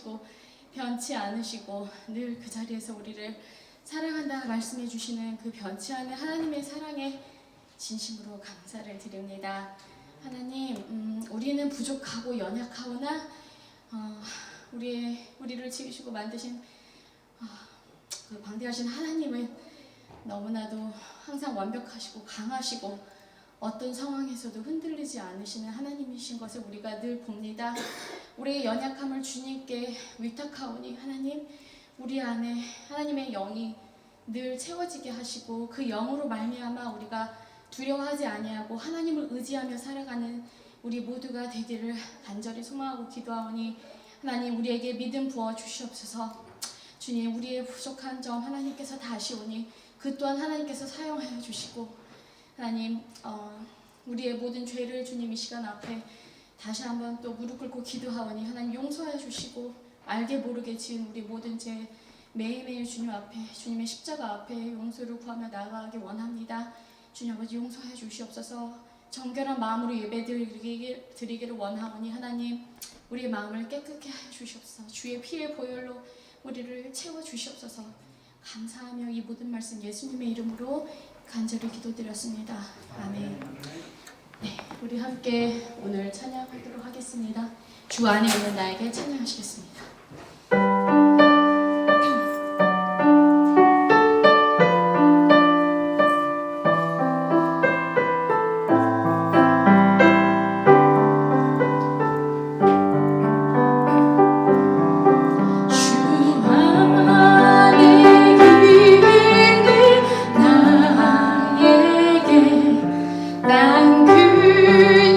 하시고 변치 않으시고 늘 그 자리에서 우리를 사랑한다 말씀해 주시는 그 변치 않는 하나님의 사랑에 진심으로 감사를 드립니다. 하나님, 우리는 부족하고 연약하오나 우리를 지으시고 만드신 그 방대하신 하나님은 너무나도 항상 완벽하시고 강하시고 어떤 상황에서도 흔들리지 않으시는 하나님이신 것을 우리가 늘 봅니다. 우리의 연약함을 주님께 위탁하오니 하나님, 우리 안에 하나님의 영이 늘 채워지게 하시고 그 영으로 말미암아 우리가 두려워하지 아니하고 하나님을 의지하며 살아가는 우리 모두가 되기를 간절히 소망하고 기도하오니 하나님, 우리에게 믿음 부어 주시옵소서. 주님, 우리의 부족한 점 하나님께서 다 아시오니 그 또한 하나님께서 사용하여 주시고 하나님, 우리의 모든 죄를 주님 이 시간 앞에 다시 한번 또 무릎 꿇고 기도하오니 하나님 용서해 주시고 알게 모르게 지은 우리 모든 죄 매일매일 주님 앞에, 주님의 십자가 앞에 용서를 구하며 나아가기 원합니다. 주님 아버지, 용서해 주시옵소서. 정결한 마음으로 예배 드리기를 원하오니 하나님, 우리의 마음을 깨끗게 하여 주시옵소서. 주의 피의 보혈로 우리를 채워 주시옵소서. 감사하며 이 모든 말씀 예수님의 이름으로 간절히 기도드렸습니다. 아멘. 네, 우리 함께 오늘 찬양하도록 하겠습니다. 주 안에 있는 나에게 찬양하시겠습니다.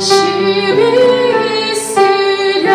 근심이 있으랴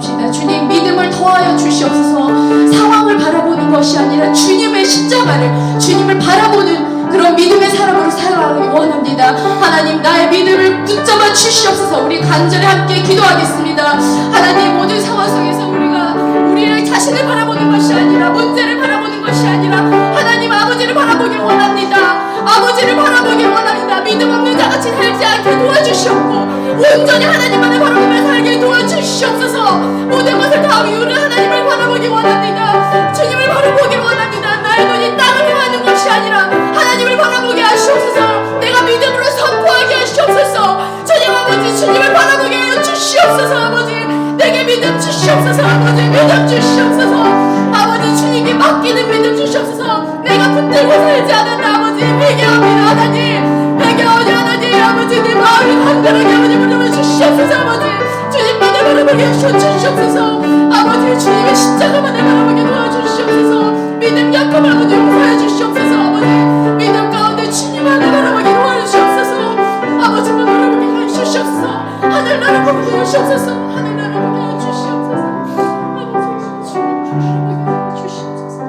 기도합시다. 주님, 믿음을 더하여 주시옵소서. 상황을 바라보는 것이 아니라 주님의 십자가를, 주님을 바라보는 그런 믿음의 사람으로 살아가기 원합니다. 하나님, 나의 믿음을 붙잡아 주시옵소서. 우리 간절히 함께 기도하겠습니다. 하나님, 모든 상황 속에서 우리가 우리의 자신을 바라보는 것이 아니라, 문제를 바라보는 것이 아니라 하나님 아버지를 바라보길 원합니다. 아버지를 바라보길 원합니다. 믿음 없는 자같이 살지 않게 도와주시옵고, 온전히 하나님만을 바라보며 살게 도와주시옵소서. 모든 것을 다 위우는 하나님을 바라보기 원합니다. 주님을 바라보기 원합니다. 나의 눈이 땅을 향하는 것이 아니라 하나님을 바라보게 하시옵소서. 내가 믿음으로 선포하게 하시옵소서. 주님 아버지, 주님을 바라보게 하여 주시옵소서. 아버지, 내게 믿음 주시옵소서. 아버지, 믿음 주시옵소서. 아버지, 주님께 맡기는 믿음 주시옵소서. 내가 붙들고 살지 않는다. 아버지, 회개합니다. 하나님, 회개하오니 하나님, 아버지, 내 마음이 간절하게 아버지 부르며 주시옵소서. 아버지, 주님 만을 바라보게 하여 주시옵소서. 아버지, 주님의 십자가만을 바라보게 도와주시옵소서. 믿음 약함을 아버지 용서해 주시옵소서. 아버지, 믿음 가운데 주님만을 바라보게 도와주시옵소서. 아버지만 바라보게 하여 주시옵소서. 하늘나라 보게 하여 주시옵소서. 하늘나라 보게 하여 주시옵소서. 아버지, 주님 바라보게 하여 주시옵소서.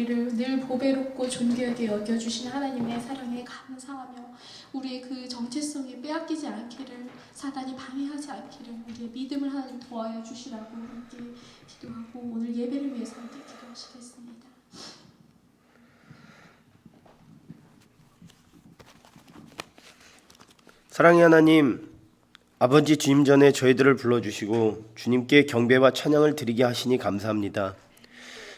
우리를 늘 보배롭고 존귀하게 여겨주신 하나님의 사랑에 감사하며 우리의 그 정체성이 빼앗기지 않기를, 사단이 방해하지 않기를 우리의 믿음을 하나님 도와여 주시라고 함께 기도하고 오늘 예배를 위해서 함께 기도하시겠습니다. 사랑의 하나님, 아버지 주님 전에 저희들을 불러주시고 주님께 경배와 찬양을 드리게 하시니 감사합니다.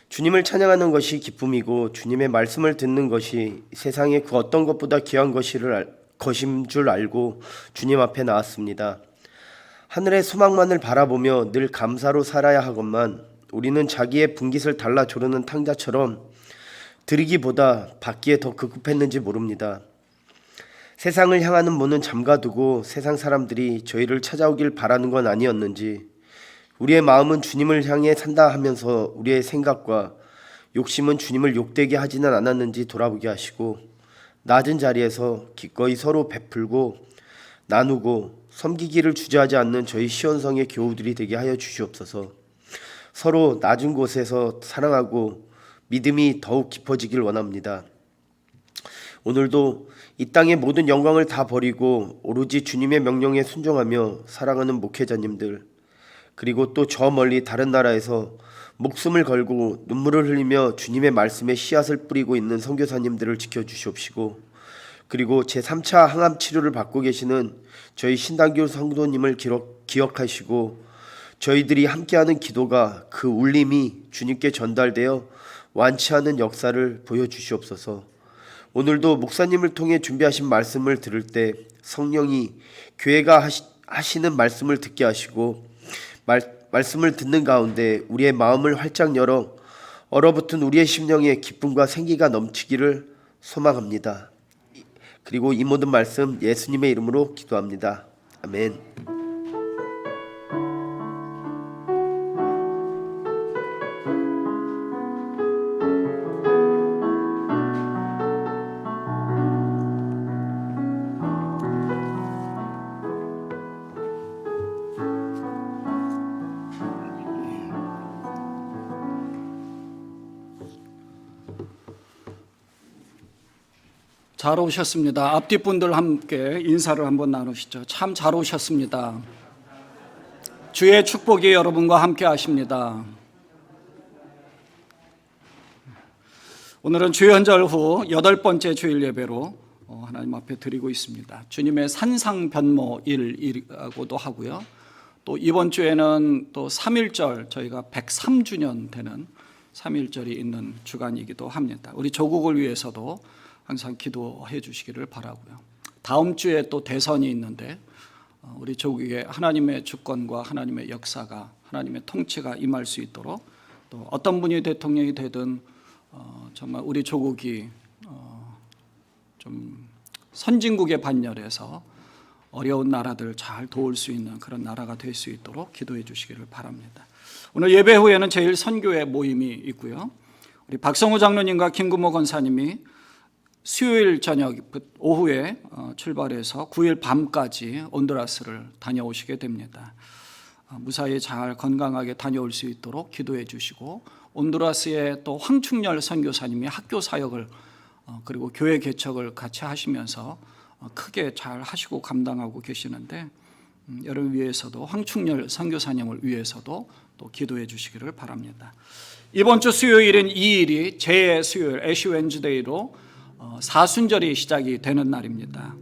주님을 찬양하는 것이 기쁨이고 주님의 말씀을 듣는 것이 세상의 그 어떤 것보다 귀한 것인 줄 알고 주님 앞에 나왔습니다. 하늘의 소망만을 바라보며 늘 감사로 살아야 하건만 우리는 자기의 분깃을 달라 조르는 탕자처럼 드리기보다 받기에 더 급급했는지 모릅니다. 세상을 향하는 문은 잠가두고 세상 사람들이 저희를 찾아오길 바라는 건 아니었는지, 우리의 마음은 주님을 향해 산다 하면서 우리의 생각과 욕심은 주님을 욕되게 하지는 않았는지 돌아보게 하시고, 낮은 자리에서 기꺼이 서로 베풀고 나누고 섬기기를 주저하지 않는 저희 시온성의 교우들이 되게 하여 주시옵소서. 서로 낮은 곳에서 사랑하고 믿음이 더욱 깊어지길 원합니다. 오늘도 이 땅의 모든 영광을 다 버리고 오로지 주님의 명령에 순종하며 살아가는 목회자님들, 그리고 또 저 멀리 다른 나라에서 목숨을 걸고 눈물을 흘리며 주님의 말씀에 씨앗을 뿌리고 있는 선교사님들을 지켜주시옵시고, 그리고 제3차 항암 치료를 받고 계시는 저희 신단교 성도님을 기억하시고 저희들이 함께하는 기도가, 그 울림이 주님께 전달되어 완치하는 역사를 보여주시옵소서. 오늘도 목사님을 통해 준비하신 말씀을 들을 때 성령이 교회가 하시는 말씀을 듣게 하시고 말씀을 듣는 가운데 우리의 마음을 활짝 열어 얼어붙은 우리의 심령에 기쁨과 생기가 넘치기를 소망합니다. 그리고 이 모든 말씀 예수님의 이름으로 기도합니다. 아멘. 잘 오셨습니다. 앞뒤 분들 함께 인사를 한번 나누시죠. 참 잘 오셨습니다. 주의 축복이 여러분과 함께 하십니다. 오늘은 주연절 후 8번째 주일 예배로 하나님 앞에 드리고 있습니다. 주님의 산상변모일이라고도 하고요. 또 이번 주에는 또 3.1절, 저희가 103주년 되는 3.1절이 있는 주간이기도 합니다. 우리 조국을 위해서도 항상 기도해 주시기를 바라고요. 다음 주에 또 대선이 있는데 우리 조국에 하나님의 주권과 하나님의 역사가, 하나님의 통치가 임할 수 있도록, 또 어떤 분이 대통령이 되든 정말 우리 조국이 좀 선진국의 반열에서 어려운 나라들 잘 도울 수 있는 그런 나라가 될 수 있도록 기도해 주시기를 바랍니다. 오늘 예배 후에는 제일 선교회 모임이 있고요. 우리 박성우 장로님과 김금호 권사님이 수요일 저녁 오후에 출발해서 9일 밤까지 온두라스를 다녀오시게 됩니다. 무사히 잘 건강하게 다녀올 수 있도록 기도해 주시고, 온두라스에 또 황충렬 선교사님이 학교 사역을 그리고 교회 개척을 같이 하시면서 크게 잘 하시고 감당하고 계시는데, 여러분 위해서도, 황충렬 선교사님을 위해서도 또 기도해 주시기를 바랍니다. 이번 주 수요일인 2일이 제 수요일 애쉬 웬즈데이로 사순절이 시작이 되는 날입니다.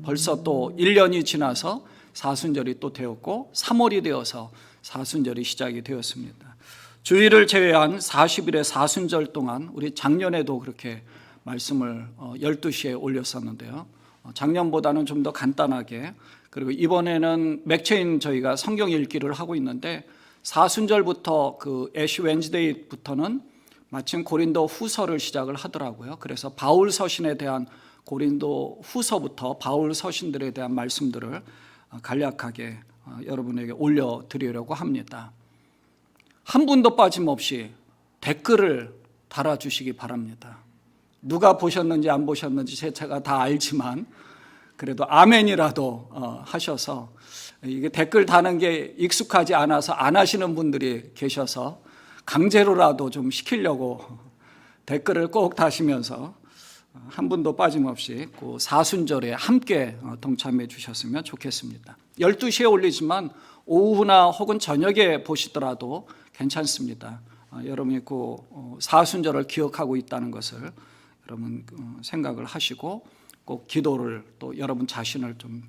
벌써 또 1년이 지나서 사순절이 또 되었고 3월이 되어서 사순절이 시작이 되었습니다. 주일을 제외한 40일의 사순절 동안 우리 작년에도 그렇게 말씀을 12시에 올렸었는데요. 작년보다는 좀 더 간단하게, 그리고 이번에는 맥체인 저희가 성경 읽기를 하고 있는데, 사순절부터 그 애쉬 웬즈데이부터는 마침 고린도 후서를 시작을 하더라고요. 그래서 바울 서신에 대한, 고린도 후서부터 바울 서신들에 대한 말씀들을 간략하게 여러분에게 올려드리려고 합니다. 한 분도 빠짐없이 댓글을 달아주시기 바랍니다. 누가 보셨는지 안 보셨는지 제가 다 알지만 그래도 아멘이라도 하셔서, 이게 댓글 다는 게 익숙하지 않아서 안 하시는 분들이 계셔서 강제로라도 좀 시키려고 댓글을 꼭 다시면서 한 분도 빠짐없이 그 사순절에 함께 동참해 주셨으면 좋겠습니다. 12시에 올리지만 오후나 혹은 저녁에 보시더라도 괜찮습니다. 여러분이 그 사순절을 기억하고 있다는 것을 여러분 생각을 하시고 꼭 기도를 또 여러분 자신을 좀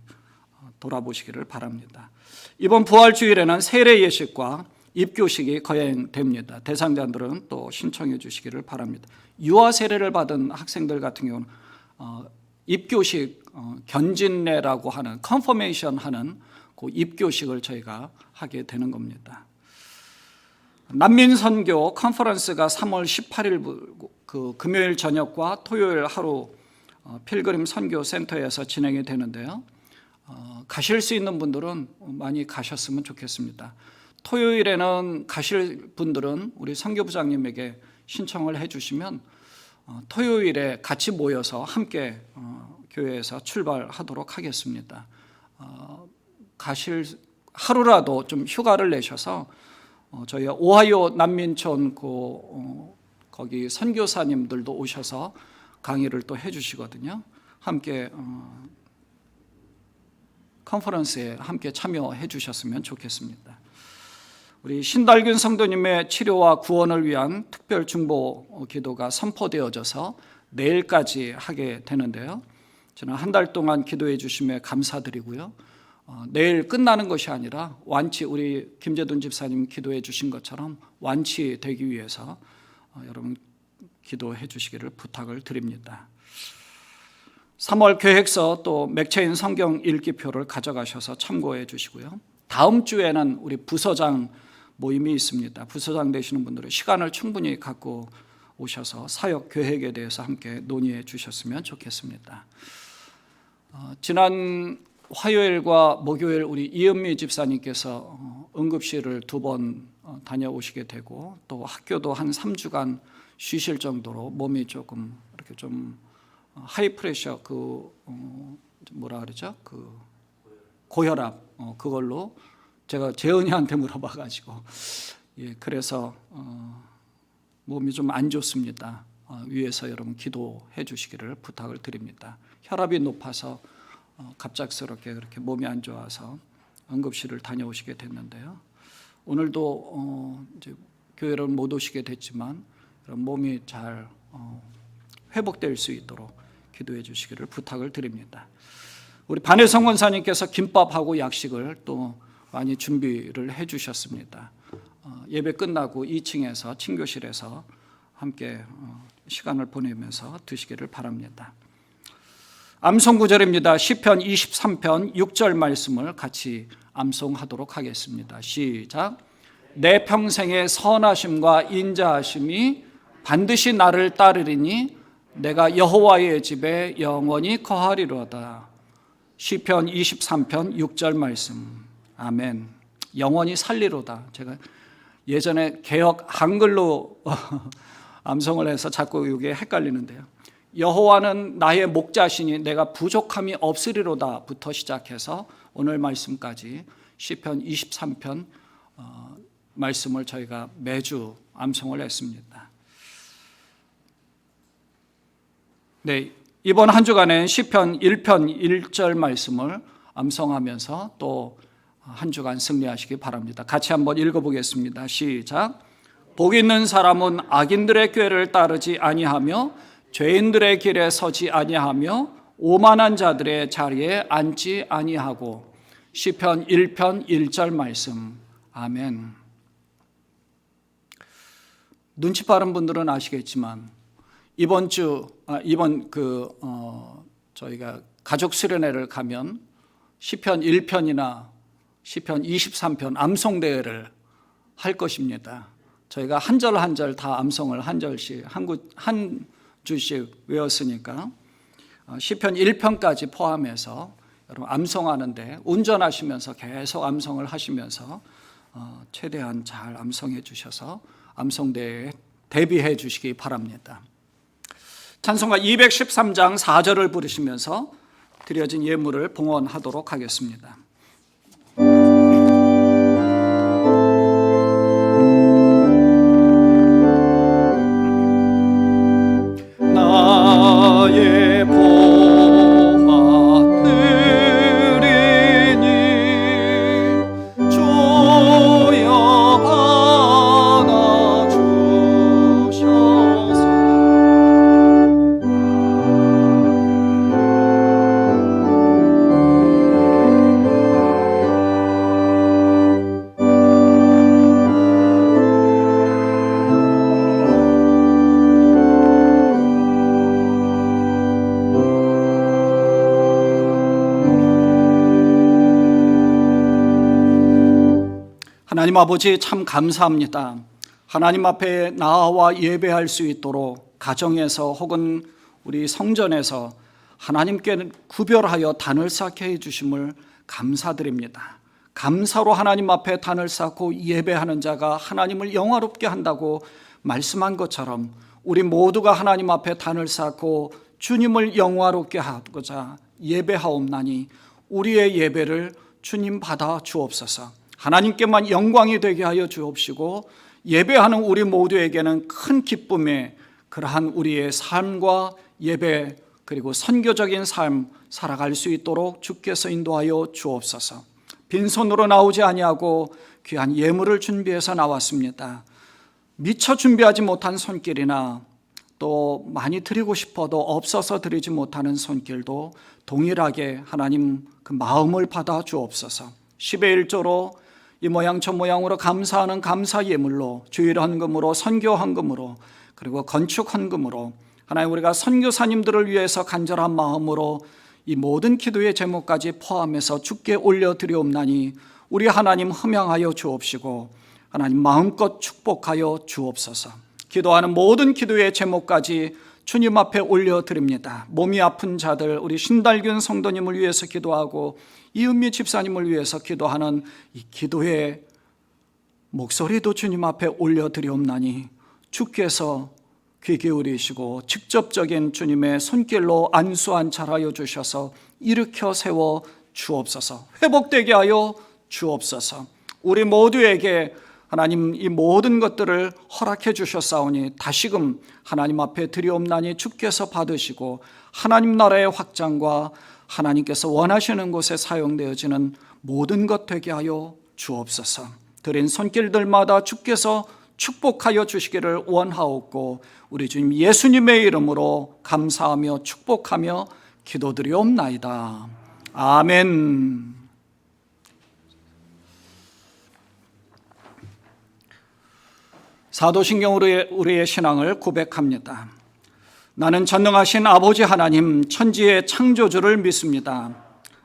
돌아보시기를 바랍니다. 이번 부활주일에는 세례 예식과 입교식이 거행됩니다. 대상자들은 또 신청해 주시기를 바랍니다. 유아 세례를 받은 학생들 같은 경우는 입교식 견진례라고 하는 컨퍼메이션 하는 그 입교식을 저희가 하게 되는 겁니다. 난민 선교 컨퍼런스가 3월 18일 그 금요일 저녁과 토요일 하루 필그림 선교 센터에서 진행이 되는데요. 가실 수 있는 분들은 많이 가셨으면 좋겠습니다. 토요일에는 가실 분들은 우리 선교부장님에게 신청을 해주시면 토요일에 같이 모여서 함께 교회에서 출발하도록 하겠습니다. 가실 하루라도 좀 휴가를 내셔서 저희 오하이오 난민촌 거기 선교사님들도 오셔서 강의를 또 해주시거든요. 함께 컨퍼런스에 함께 참여해 주셨으면 좋겠습니다. 우리 신달균 성도님의 치료와 구원을 위한 특별 중보 기도가 선포되어져서 내일까지 하게 되는데요. 저는 한 달 동안 기도해 주심에 감사드리고요. 내일 끝나는 것이 아니라 완치, 우리 김재돈 집사님 기도해 주신 것처럼 완치되기 위해서 여러분 기도해 주시기를 부탁을 드립니다. 3월 계획서 또 맥체인 성경 읽기표를 가져가셔서 참고해 주시고요. 다음 주에는 우리 부서장 모임이 있습니다. 부서장 되시는 분들은 시간을 충분히 갖고 오셔서 사역 계획에 대해서 함께 논의해 주셨으면 좋겠습니다. 지난 화요일과 목요일 우리 이은미 집사님께서 응급실을 2번 다녀오시게 되고 또 학교도 한 3주간 쉬실 정도로 몸이 조금 이렇게 좀 하이 프레셔 뭐라 그러죠? 고혈압 그걸로 제가 재은이한테 물어봐가지고 그래서 몸이 좀 안 좋습니다. 위에서 여러분 기도해 주시기를 부탁을 드립니다. 혈압이 높아서 갑작스럽게 그렇게 몸이 안 좋아서 응급실을 다녀오시게 됐는데요. 오늘도 이제 교회를 못 오시게 됐지만 몸이 잘 회복될 수 있도록 기도해 주시기를 부탁을 드립니다. 우리 반혜성 권사님께서 김밥하고 약식을 또 많이 준비를 해 주셨습니다. 예배 끝나고 2층에서 친교실에서 함께 시간을 보내면서 드시기를 바랍니다. 암송 구절입니다. 시편 23편 6절 말씀을 같이 암송하도록 하겠습니다. 시작. 내 평생의 선하심과 인자하심이 반드시 나를 따르리니 내가 여호와의 집에 영원히 거하리로다. 시편 23편 6절 말씀. 아멘. 영원히 살리로다. 제가 예전에 개역 한글로 암송을 해서 자꾸 이게 헷갈리는데요. 여호와는 나의 목자시니 내가 부족함이 없으리로다부터 시작해서 오늘 말씀까지 시편 23편 말씀을 저희가 매주 암송을 했습니다. 네, 이번 한 주간엔 시편 1편 1절 말씀을 암송하면서 또 한 주간 승리하시기 바랍니다. 같이 한번 읽어보겠습니다. 시작. 복 있는 사람은 악인들의 꾀를 따르지 아니하며 죄인들의 길에 서지 아니하며 오만한 자들의 자리에 앉지 아니하고. 시편 1편 1절 말씀. 아멘. 눈치 빠른 분들은 아시겠지만 저희가 가족 수련회를 가면 시편 1편이나 시편 23편 암송 대회를 할 것입니다. 저희가 한 절 한 절 다 암송을 한 절씩 한 주씩 외웠으니까 시편 1편까지 포함해서 여러분 암송하는데 운전하시면서 계속 암송을 하시면서 최대한 잘 암송해 주셔서 암송대회에 대비해 주시기 바랍니다. 찬송가 213장 4절을 부르시면서 드려진 예물을 봉헌하도록 하겠습니다. 나의 보아드리니 주여 받아주셔서 하나님 아버지 참 감사합니다. 하나님 앞에 나와 예배할 수 있도록 가정에서 혹은 우리 성전에서 하나님께 구별하여 단을 쌓게 해주심을 감사드립니다. 감사로 하나님 앞에 단을 쌓고 예배하는 자가 하나님을 영화롭게 한다고 말씀한 것처럼 우리 모두가 하나님 앞에 단을 쌓고 주님을 영화롭게 하고자 예배하옵나니 우리의 예배를 주님 받아 주옵소서. 하나님께만 영광이 되게 하여 주옵시고 예배하는 우리 모두에게는 큰 기쁨의 그러한 우리의 삶과 예배 그리고 선교적인 삶 살아갈 수 있도록 주께서 인도하여 주옵소서. 빈손으로 나오지 아니하고 귀한 예물을 준비해서 나왔습니다. 미처 준비하지 못한 손길이나 또 많이 드리고 싶어도 없어서 드리지 못하는 손길도 동일하게 하나님 그 마음을 받아 주옵소서. 10의 1조로 이 모양 저 모양으로 감사하는 감사 예물로 주일 헌금으로 선교 헌금으로 그리고 건축 헌금으로 하나님 우리가 선교사님들을 위해서 간절한 마음으로 이 모든 기도의 제목까지 포함해서 주께 올려드리옵나니 우리 하나님 흠양하여 주옵시고 하나님 마음껏 축복하여 주옵소서. 기도하는 모든 기도의 제목까지 주님 앞에 올려드립니다. 몸이 아픈 자들 우리 신달균 성도님을 위해서 기도하고 이은미 집사님을 위해서 기도하는 이 기도의 목소리도 주님 앞에 올려드리옵나니 주께서 귀 기울이시고 직접적인 주님의 손길로 안수안찰하여 주셔서 일으켜 세워 주옵소서. 회복되게 하여 주옵소서. 우리 모두에게 하나님 이 모든 것들을 허락해 주셨사오니 다시금 하나님 앞에 드리옵나니 주께서 받으시고 하나님 나라의 확장과 하나님께서 원하시는 곳에 사용되어지는 모든 것 되게 하여 주옵소서. 드린 손길들마다 주께서 축복하여 주시기를 원하옵고 우리 주님 예수님의 이름으로 감사하며 축복하며 기도드리옵나이다. 아멘. 사도신경으로 우리의 신앙을 고백합니다. 나는 전능하신 아버지 하나님 천지의 창조주를 믿습니다.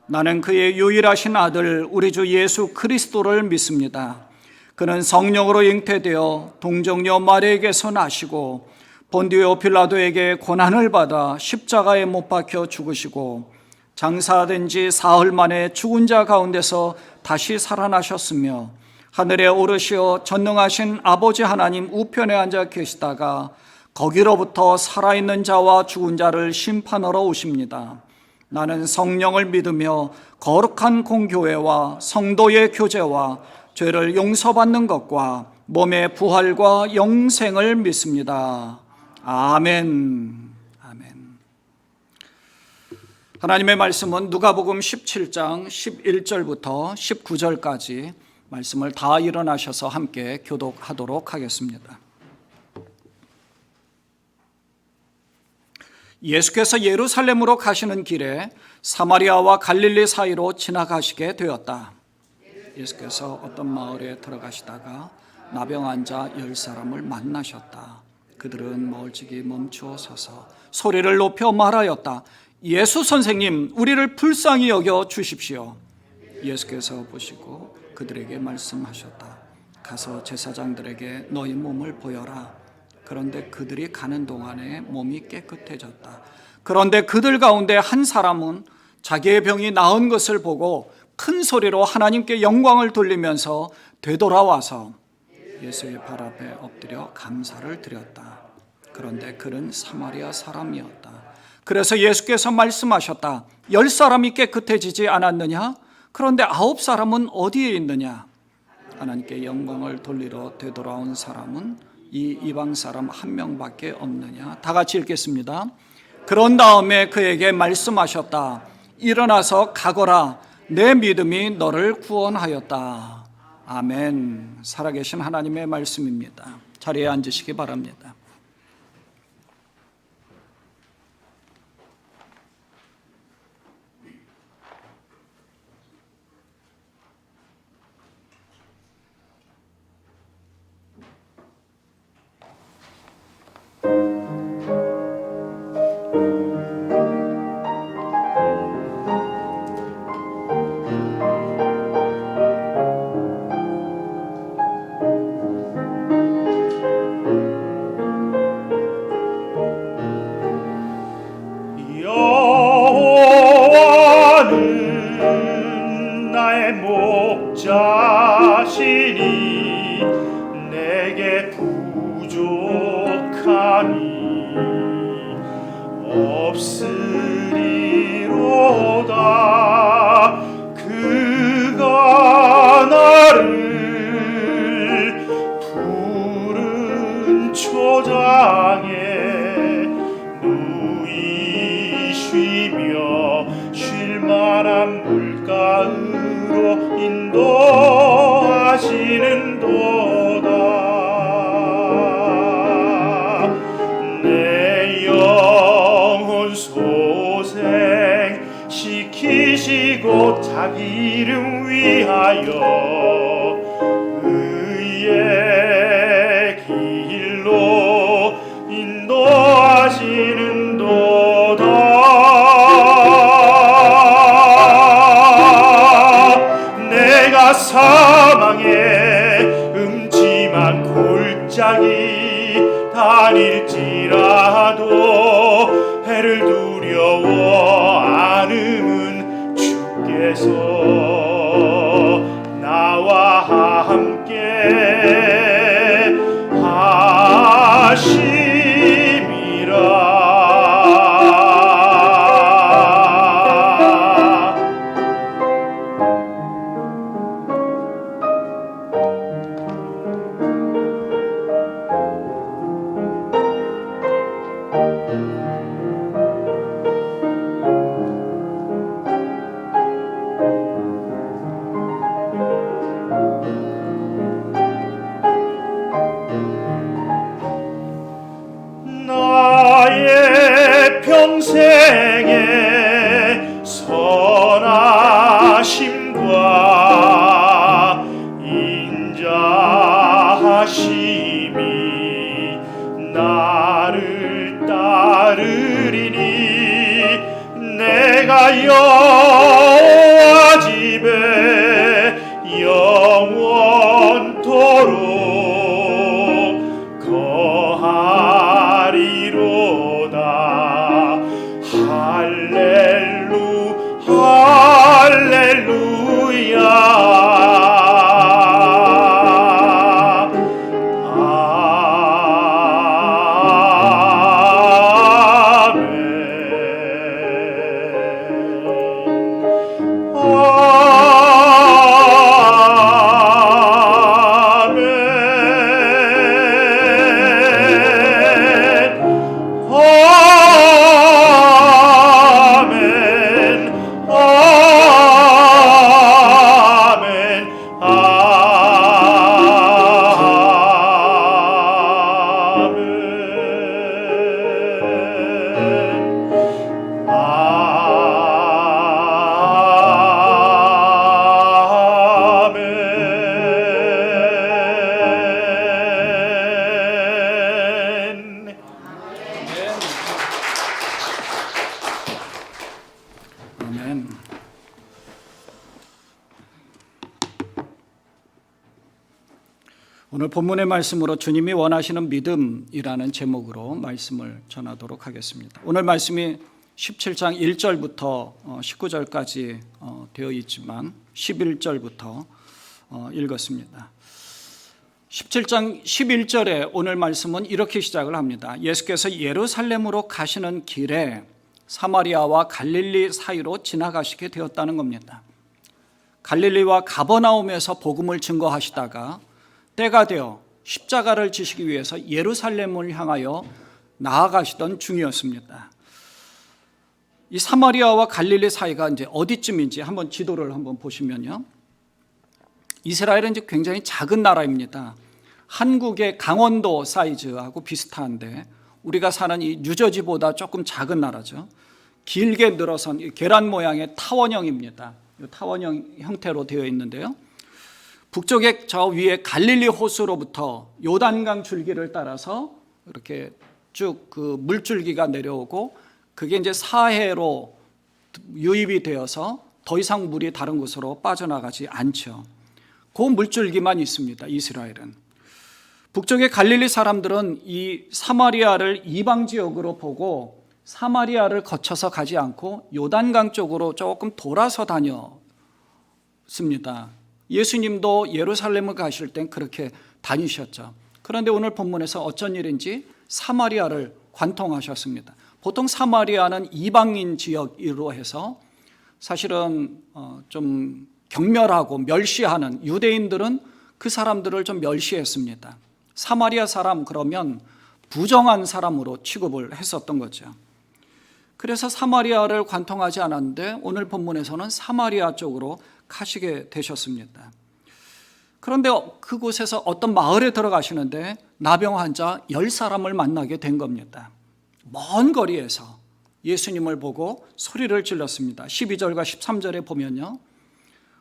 나는 그의 유일하신 아들 우리 주 예수 그리스도를 믿습니다. 그는 성령으로 잉태되어 동정녀 마리아에게서 나시고 본디오 빌라도에게 고난을 받아 십자가에 못 박혀 죽으시고 장사된 지 사흘 만에 죽은 자 가운데서 다시 살아나셨으며 하늘에 오르시어 전능하신 아버지 하나님 우편에 앉아 계시다가 거기로부터 살아있는 자와 죽은 자를 심판하러 오십니다. 나는 성령을 믿으며 거룩한 공교회와 성도의 교제와 죄를 용서받는 것과 몸의 부활과 영생을 믿습니다. 아멘. 아멘. 하나님의 말씀은 누가복음 17장 11절부터 19절까지 말씀을 다 일어나셔서 함께 교독하도록 하겠습니다. 예수께서 예루살렘으로 가시는 길에 사마리아와 갈릴리 사이로 지나가시게 되었다. 예수께서 어떤 마을에 들어가시다가 나병 환자 10사람을 만나셨다. 그들은 멀찍이 멈추어 서서 소리를 높여 말하였다. 예수 선생님, 우리를 불쌍히 여겨 주십시오. 예수께서 보시고 그들에게 말씀하셨다. 가서 제사장들에게 너희 몸을 보여라. 그런데 그들이 가는 동안에 몸이 깨끗해졌다. 그런데 그들 가운데 한 사람은 자기의 병이 나은 것을 보고 큰 소리로 하나님께 영광을 돌리면서 되돌아와서 예수의 발 앞에 엎드려 감사를 드렸다. 그런데 그는 사마리아 사람이었다. 그래서 예수께서 말씀하셨다. 10사람이 깨끗해지지 않았느냐? 그런데 9사람은 어디에 있느냐? 하나님께 영광을 돌리러 되돌아온 사람은 이 이방 사람 한 명밖에 없느냐? 다 같이 읽겠습니다. 그런 다음에 그에게 말씀하셨다. 일어나서 가거라. 내 믿음이 너를 구원하였다. 아멘. 살아계신 하나님의 말씀입니다. 자리에 앉으시기 바랍니다. 여호와는 나의 목자시니 내게 부족함이 없으리로다. 그가 나를 푸른 초장에 쉬며 쉴만한 물가으로 인도하시는도다. 내 영혼 소생시키시고 자기 이름 위하여 의의 길로 인도하시는도다. 내가 사망의 음침한 골짜기 다닐지라도 해를 두려워 않음은 주께서 나와 함께 하심이라. 나의 평생의 선하심과 인자하심이 나를 따르리니 내가 여호와 집에 영원토록 거하리로다. 할렐루야. 아멘. 오늘 본문의 말씀으로 주님이 원하시는 믿음이라는 제목으로 말씀을 전하도록 하겠습니다. 오늘 말씀이 17장 1절부터 19절까지 되어 있지만 11절부터 읽었습니다. 17장 11절에 오늘 말씀은 이렇게 시작을 합니다. 예수께서 예루살렘으로 가시는 길에 사마리아와 갈릴리 사이로 지나가시게 되었다는 겁니다. 갈릴리와 가버나움에서 복음을 증거하시다가 때가 되어 십자가를 지시기 위해서 예루살렘을 향하여 나아가시던 중이었습니다. 이 사마리아와 갈릴리 사이가 이제 어디쯤인지 한번 지도를 한번 보시면요. 이스라엘은 이제 굉장히 작은 나라입니다. 한국의 강원도 사이즈하고 비슷한데 우리가 사는 이 뉴저지보다 조금 작은 나라죠. 길게 늘어선 계란 모양의 타원형입니다. 타원형 형태로 되어 있는데요. 북쪽에 저 위에 갈릴리 호수로부터 요단강 줄기를 따라서 이렇게 쭉 그 물줄기가 내려오고 그게 이제 사해로 유입이 되어서 더 이상 물이 다른 곳으로 빠져나가지 않죠. 그 물줄기만 있습니다. 이스라엘은. 북쪽의 갈릴리 사람들은 이 사마리아를 이방 지역으로 보고 사마리아를 거쳐서 가지 않고 요단강 쪽으로 조금 돌아서 다녔습니다. 예수님도 예루살렘을 가실 땐 그렇게 다니셨죠. 그런데 오늘 본문에서 어쩐 일인지 사마리아를 관통하셨습니다. 보통 사마리아는 이방인 지역으로 해서 사실은 좀 경멸하고 멸시하는, 유대인들은 그 사람들을 좀 멸시했습니다. 사마리아 사람 그러면 부정한 사람으로 취급을 했었던 거죠. 그래서 사마리아를 관통하지 않았는데 오늘 본문에서는 사마리아 쪽으로 가시게 되셨습니다. 그런데 그곳에서 어떤 마을에 들어가시는데 나병 환자 10사람을 만나게 된 겁니다. 먼 거리에서 예수님을 보고 소리를 질렀습니다. 12절과 13절에 보면요.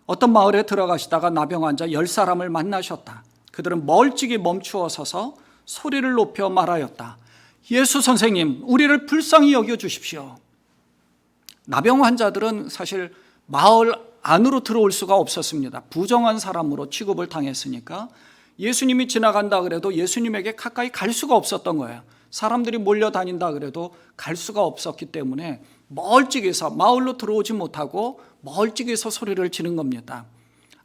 어떤 마을에 들어가시다가 나병 환자 10사람을 만나셨다. 그들은 멀찍이 멈추어 서서 소리를 높여 말하였다. 예수 선생님, 우리를 불쌍히 여겨 주십시오. 나병 환자들은 사실 마을 안으로 들어올 수가 없었습니다. 부정한 사람으로 취급을 당했으니까 예수님이 지나간다 그래도 예수님에게 가까이 갈 수가 없었던 거예요. 사람들이 몰려다닌다 그래도 갈 수가 없었기 때문에 멀찍이서 마을로 들어오지 못하고 멀찍이서 소리를 지른 겁니다.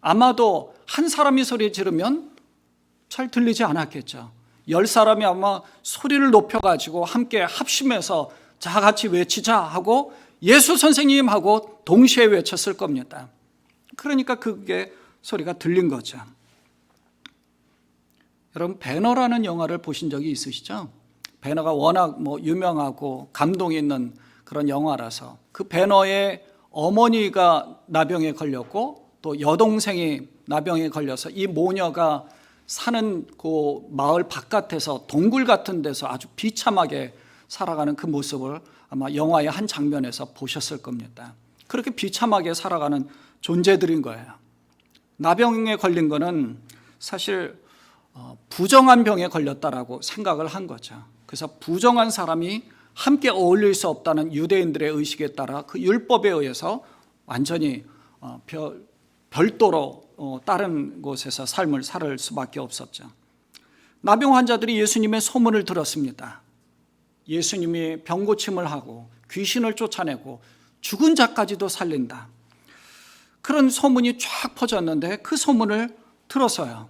아마도 한 사람이 소리 지르면 잘 들리지 않았겠죠. 10사람이 아마 소리를 높여가지고 함께 합심해서 다 같이 외치자 하고 예수 선생님 하고 동시에 외쳤을 겁니다. 그러니까 그게 소리가 들린 거죠. 여러분 배너라는 영화를 보신 적이 있으시죠? 배너가 워낙 유명하고 감동 있는 그런 영화라서 그 배너에 어머니가 나병에 걸렸고 또 여동생이 나병에 걸려서 이 모녀가 사는 그 마을 바깥에서 동굴 같은 데서 아주 비참하게 살아가는 그 모습을 아마 영화의 한 장면에서 보셨을 겁니다. 그렇게 비참하게 살아가는 존재들인 거예요. 나병에 걸린 거는 사실 부정한 병에 걸렸다라고 생각을 한 거죠. 그래서 부정한 사람이 함께 어울릴 수 없다는 유대인들의 의식에 따라 그 율법에 의해서 완전히 별도로 다른 곳에서 삶을 살 수밖에 없었죠. 나병 환자들이 예수님의 소문을 들었습니다. 예수님이 병 고침을 하고 귀신을 쫓아내고 죽은 자까지도 살린다. 그런 소문이 쫙 퍼졌는데 그 소문을 들어서요.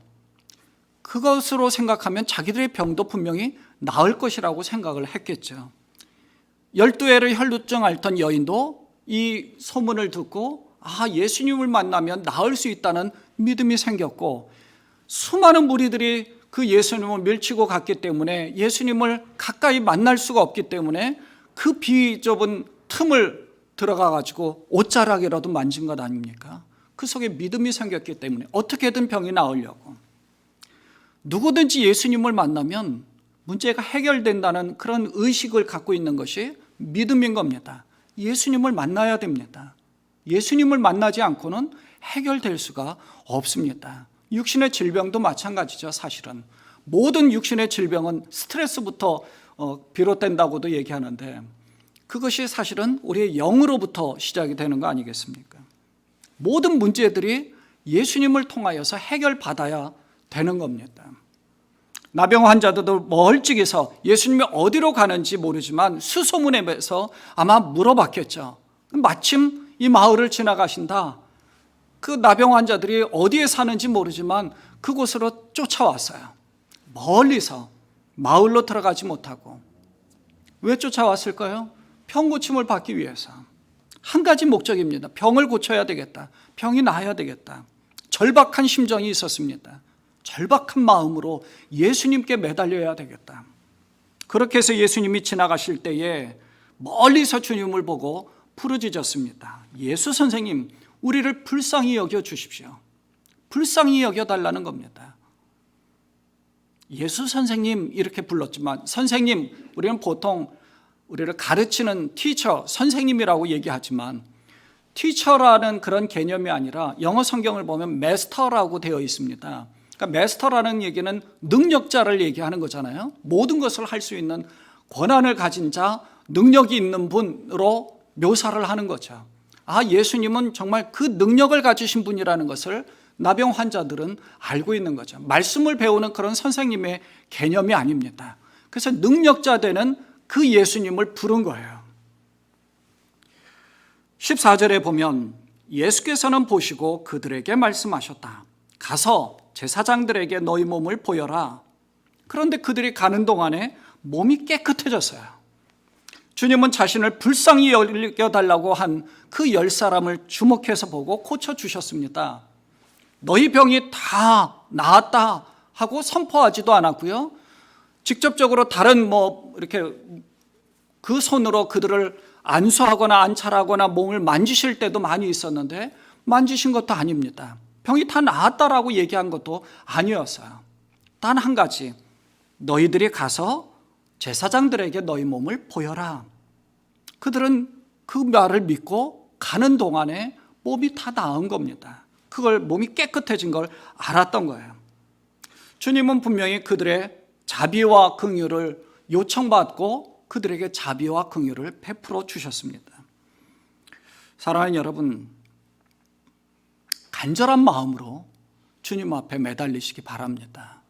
그것으로 생각하면 자기들의 병도 분명히 나을 것이라고 생각을 했겠죠. 12회를 혈루증 앓던 여인도 이 소문을 듣고 예수님을 만나면 나을 수 있다는 믿음이 생겼고 수많은 무리들이 그 예수님을 밀치고 갔기 때문에 예수님을 가까이 만날 수가 없기 때문에 그 비좁은 틈을 들어가 가지고 옷자락이라도 만진 것 아닙니까? 그 속에 믿음이 생겼기 때문에 어떻게든 병이 나으려고. 누구든지 예수님을 만나면 문제가 해결된다는 그런 의식을 갖고 있는 것이 믿음인 겁니다. 예수님을 만나야 됩니다. 예수님을 만나지 않고는 해결될 수가 없습니다. 육신의 질병도 마찬가지죠. 사실은 모든 육신의 질병은 스트레스부터 비롯된다고도 얘기하는데 그것이 사실은 우리의 영으로부터 시작이 되는 거 아니겠습니까? 모든 문제들이 예수님을 통하여서 해결받아야 되는 겁니다. 나병 환자들도 멀찍이서 예수님이 어디로 가는지 모르지만 수소문에 매서 아마 물어봤겠죠. 마침 이 마을을 지나가신다. 그 나병 환자들이 어디에 사는지 모르지만 그곳으로 쫓아왔어요. 멀리서 마을로 들어가지 못하고. 왜 쫓아왔을까요? 병 고침을 받기 위해서. 한 가지 목적입니다. 병을 고쳐야 되겠다. 병이 나아야 되겠다. 절박한 심정이 있었습니다. 절박한 마음으로 예수님께 매달려야 되겠다. 그렇게 해서 예수님이 지나가실 때에 멀리서 주님을 보고 부르짖었습니다. 예수 선생님, 우리를 불쌍히 여겨 주십시오. 불쌍히 여겨 달라는 겁니다. 예수 선생님 이렇게 불렀지만, 선생님, 우리는 보통 우리를 가르치는 티처, 선생님이라고 얘기하지만 티처라는 그런 개념이 아니라 영어 성경을 보면 마스터라고 되어 있습니다. 그러니까 마스터라는 얘기는 능력자를 얘기하는 거잖아요. 모든 것을 할 수 있는 권한을 가진 자, 능력이 있는 분으로 묘사를 하는 거죠. 아, 예수님은 정말 그 능력을 가지신 분이라는 것을 나병 환자들은 알고 있는 거죠. 말씀을 배우는 그런 선생님의 개념이 아닙니다. 그래서 능력자 되는 그 예수님을 부른 거예요. 14절에 보면 예수께서는 보시고 그들에게 말씀하셨다. 가서 제사장들에게 너희 몸을 보여라. 그런데 그들이 가는 동안에 몸이 깨끗해졌어요. 주님은 자신을 불쌍히 여겨달라고 한 그 10사람을 주목해서 보고 고쳐주셨습니다. 너희 병이 다 나았다 하고 선포하지도 않았고요. 직접적으로 다른 이렇게 그 손으로 그들을 안수하거나 안찰하거나 몸을 만지실 때도 많이 있었는데 만지신 것도 아닙니다. 병이 다 나았다라고 얘기한 것도 아니었어요. 단 한 가지, 너희들이 가서 제사장들에게 너희 몸을 보여라. 그들은 그 말을 믿고 가는 동안에 몸이 다 나은 겁니다. 그걸 몸이 깨끗해진 걸 알았던 거예요. 주님은 분명히 그들의 자비와 긍휼을 요청받고 그들에게 자비와 긍휼을 베풀어 주셨습니다. 사랑하는 여러분, 간절한 마음으로 주님 앞에 매달리시기 바랍니다.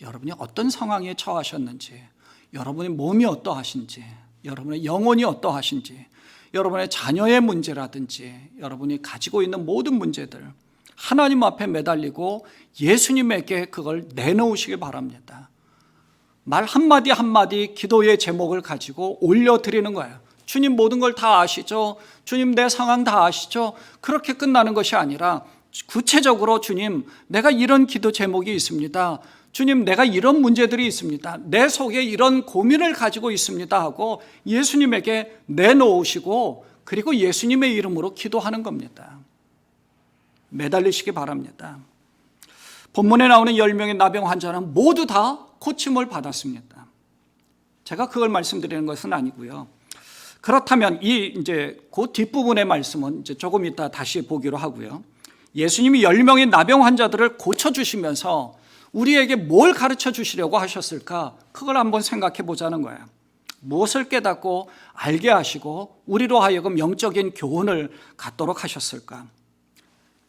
여러분이 어떤 상황에 처하셨는지, 여러분의 몸이 어떠하신지, 여러분의 영혼이 어떠하신지, 여러분의 자녀의 문제라든지 여러분이 가지고 있는 모든 문제들 하나님 앞에 매달리고 예수님에게 그걸 내놓으시기 바랍니다. 말 한마디 한마디 기도의 제목을 가지고 올려드리는 거예요. 주님 모든 걸 다 아시죠? 주님 내 상황 다 아시죠? 그렇게 끝나는 것이 아니라 구체적으로 주님 내가 이런 기도 제목이 있습니다. 주님 내가 이런 문제들이 있습니다. 내 속에 이런 고민을 가지고 있습니다 하고 예수님에게 내놓으시고 그리고 예수님의 이름으로 기도하는 겁니다. 매달리시기 바랍니다. 본문에 나오는 10명의 나병 환자는 모두 다 고침을 받았습니다. 제가 그걸 말씀드리는 것은 아니고요. 그렇다면 그 뒷부분의 말씀은 조금 이따 다시 보기로 하고요. 예수님이 10명의 나병 환자들을 고쳐주시면서 우리에게 뭘 가르쳐 주시려고 하셨을까? 그걸 한번 생각해 보자는 거예요. 무엇을 깨닫고 알게 하시고 우리로 하여금 영적인 교훈을 갖도록 하셨을까?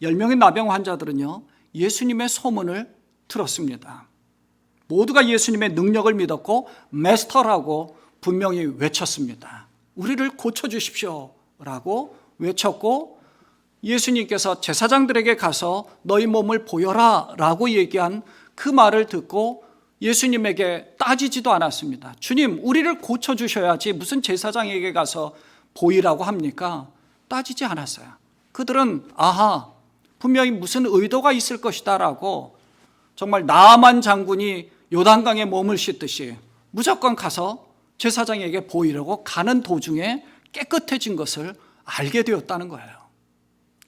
10명의 나병 환자들은요, 예수님의 소문을 들었습니다. 모두가 예수님의 능력을 믿었고 마스터라고 분명히 외쳤습니다. 우리를 고쳐주십시오 라고 외쳤고 예수님께서 제사장들에게 가서 너희 몸을 보여라 라고 얘기한 그 말을 듣고 예수님에게 따지지도 않았습니다. 주님, 우리를 고쳐주셔야지 무슨 제사장에게 가서 보이라고 합니까? 따지지 않았어요. 그들은 아하, 분명히 무슨 의도가 있을 것이다 라고 정말 나만 장군이 요단강에 몸을 씻듯이 무조건 가서 제사장에게 보이려고 가는 도중에 깨끗해진 것을 알게 되었다는 거예요.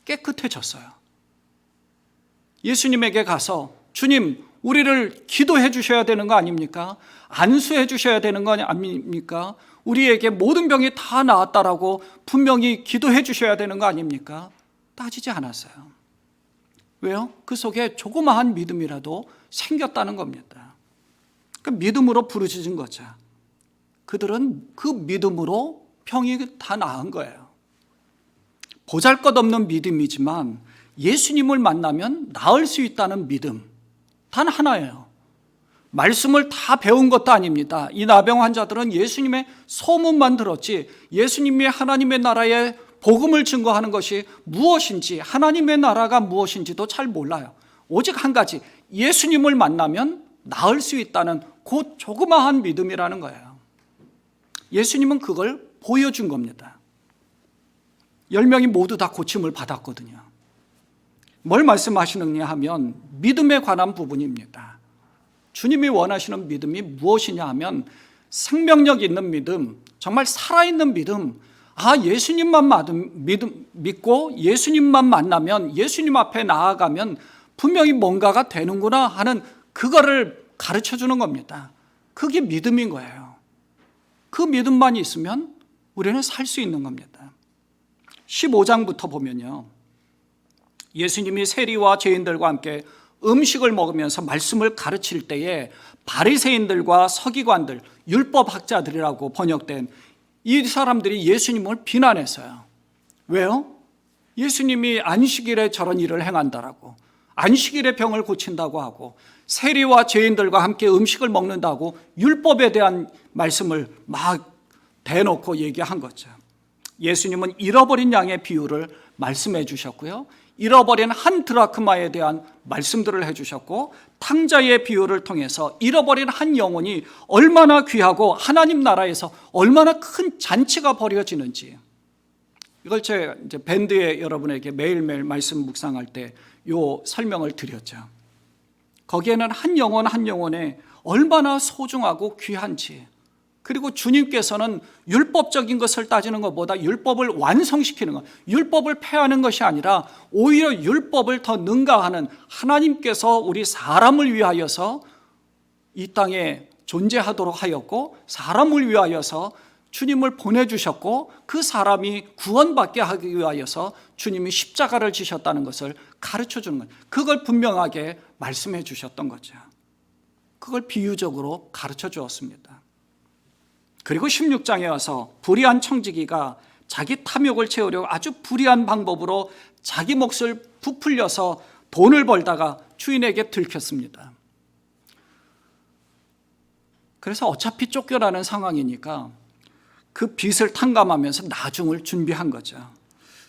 깨끗해졌어요. 예수님에게 가서 주님, 우리를 기도해 주셔야 되는 거 아닙니까? 안수해 주셔야 되는 거 아닙니까? 우리에게 모든 병이 다 나았다라고 분명히 기도해 주셔야 되는 거 아닙니까? 따지지 않았어요. 왜요? 그 속에 조그마한 믿음이라도 생겼다는 겁니다. 그 믿음으로 부르짖은 거죠. 그들은 그 믿음으로 병이 다 나은 거예요. 보잘것없는 믿음이지만 예수님을 만나면 나을 수 있다는 믿음 단 하나예요. 말씀을 다 배운 것도 아닙니다. 이 나병 환자들은 예수님의 소문만 들었지 예수님이 하나님의 나라의 복음을 증거하는 것이 무엇인지 하나님의 나라가 무엇인지도 잘 몰라요. 오직 한 가지, 예수님을 만나면 나을 수 있다는 그 조그마한 믿음이라는 거예요. 예수님은 그걸 보여준 겁니다. 10명이 모두 다 고침을 받았거든요. 뭘 말씀하시느냐 하면 믿음에 관한 부분입니다. 주님이 원하시는 믿음이 무엇이냐 하면 생명력 있는 믿음, 정말 살아있는 믿음, 예수님만 믿고 예수님만 만나면, 예수님 앞에 나아가면 분명히 뭔가가 되는구나 하는 그거를 가르쳐 주는 겁니다. 그게 믿음인 거예요. 그 믿음만 있으면 우리는 살 수 있는 겁니다. 15장부터 보면요, 예수님이 세리와 죄인들과 함께 음식을 먹으면서 말씀을 가르칠 때에 바리새인들과 서기관들, 율법학자들이라고 번역된 이 사람들이 예수님을 비난했어요. 왜요? 예수님이 안식일에 저런 일을 행한다라고, 안식일에 병을 고친다고 하고, 세리와 죄인들과 함께 음식을 먹는다고 율법에 대한 말씀을 막 대놓고 얘기한 거죠. 예수님은 잃어버린 양의 비유를 말씀해 주셨고요, 잃어버린 한 드라크마에 대한 말씀들을 해주셨고, 탕자의 비유를 통해서 잃어버린 한 영혼이 얼마나 귀하고 하나님 나라에서 얼마나 큰 잔치가 벌어지는지, 이걸 제가 이제 밴드에 여러분에게 매일매일 말씀 묵상할 때 요 설명을 드렸죠. 거기에는 한 영혼 한 영혼에 얼마나 소중하고 귀한지, 그리고 주님께서는 율법적인 것을 따지는 것보다 율법을 완성시키는 것, 율법을 폐하는 것이 아니라 오히려 율법을 더 능가하는 하나님께서 우리 사람을 위하여서 이 땅에 존재하도록 하였고, 사람을 위하여서 주님을 보내주셨고, 그 사람이 구원받게 하기 위하여서 주님이 십자가를 지셨다는 것을 가르쳐 주는 거예요. 그걸 분명하게 말씀해 주셨던 거죠. 그걸 비유적으로 가르쳐 주었습니다. 그리고 16장에 와서 불의한 청지기가 자기 탐욕을 채우려고 아주 불의한 방법으로 자기 몫을 부풀려서 돈을 벌다가 주인에게 들켰습니다. 그래서 어차피 쫓겨나는 상황이니까 그 빚을 탕감하면서 나중을 준비한 거죠.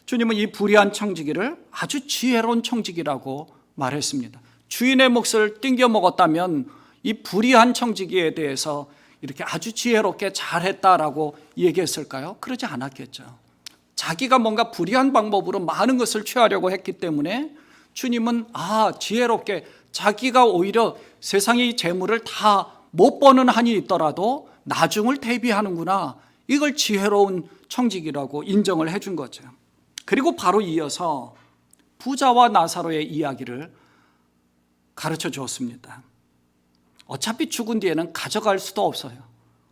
주님은 이 불의한 청지기를 아주 지혜로운 청지기라고 말했습니다. 주인의 몫을 띵겨 먹었다면 이 불의한 청지기에 대해서 이렇게 아주 지혜롭게 잘했다라고 얘기했을까요? 그러지 않았겠죠. 자기가 뭔가 불의한 방법으로 많은 것을 취하려고 했기 때문에 주님은 지혜롭게, 자기가 오히려 세상의 재물을 다 못 버는 한이 있더라도 나중을 대비하는구나, 이걸 지혜로운 청지기라고 인정을 해준 거죠. 그리고 바로 이어서 부자와 나사로의 이야기를 가르쳐 주었습니다. 어차피 죽은 뒤에는 가져갈 수도 없어요.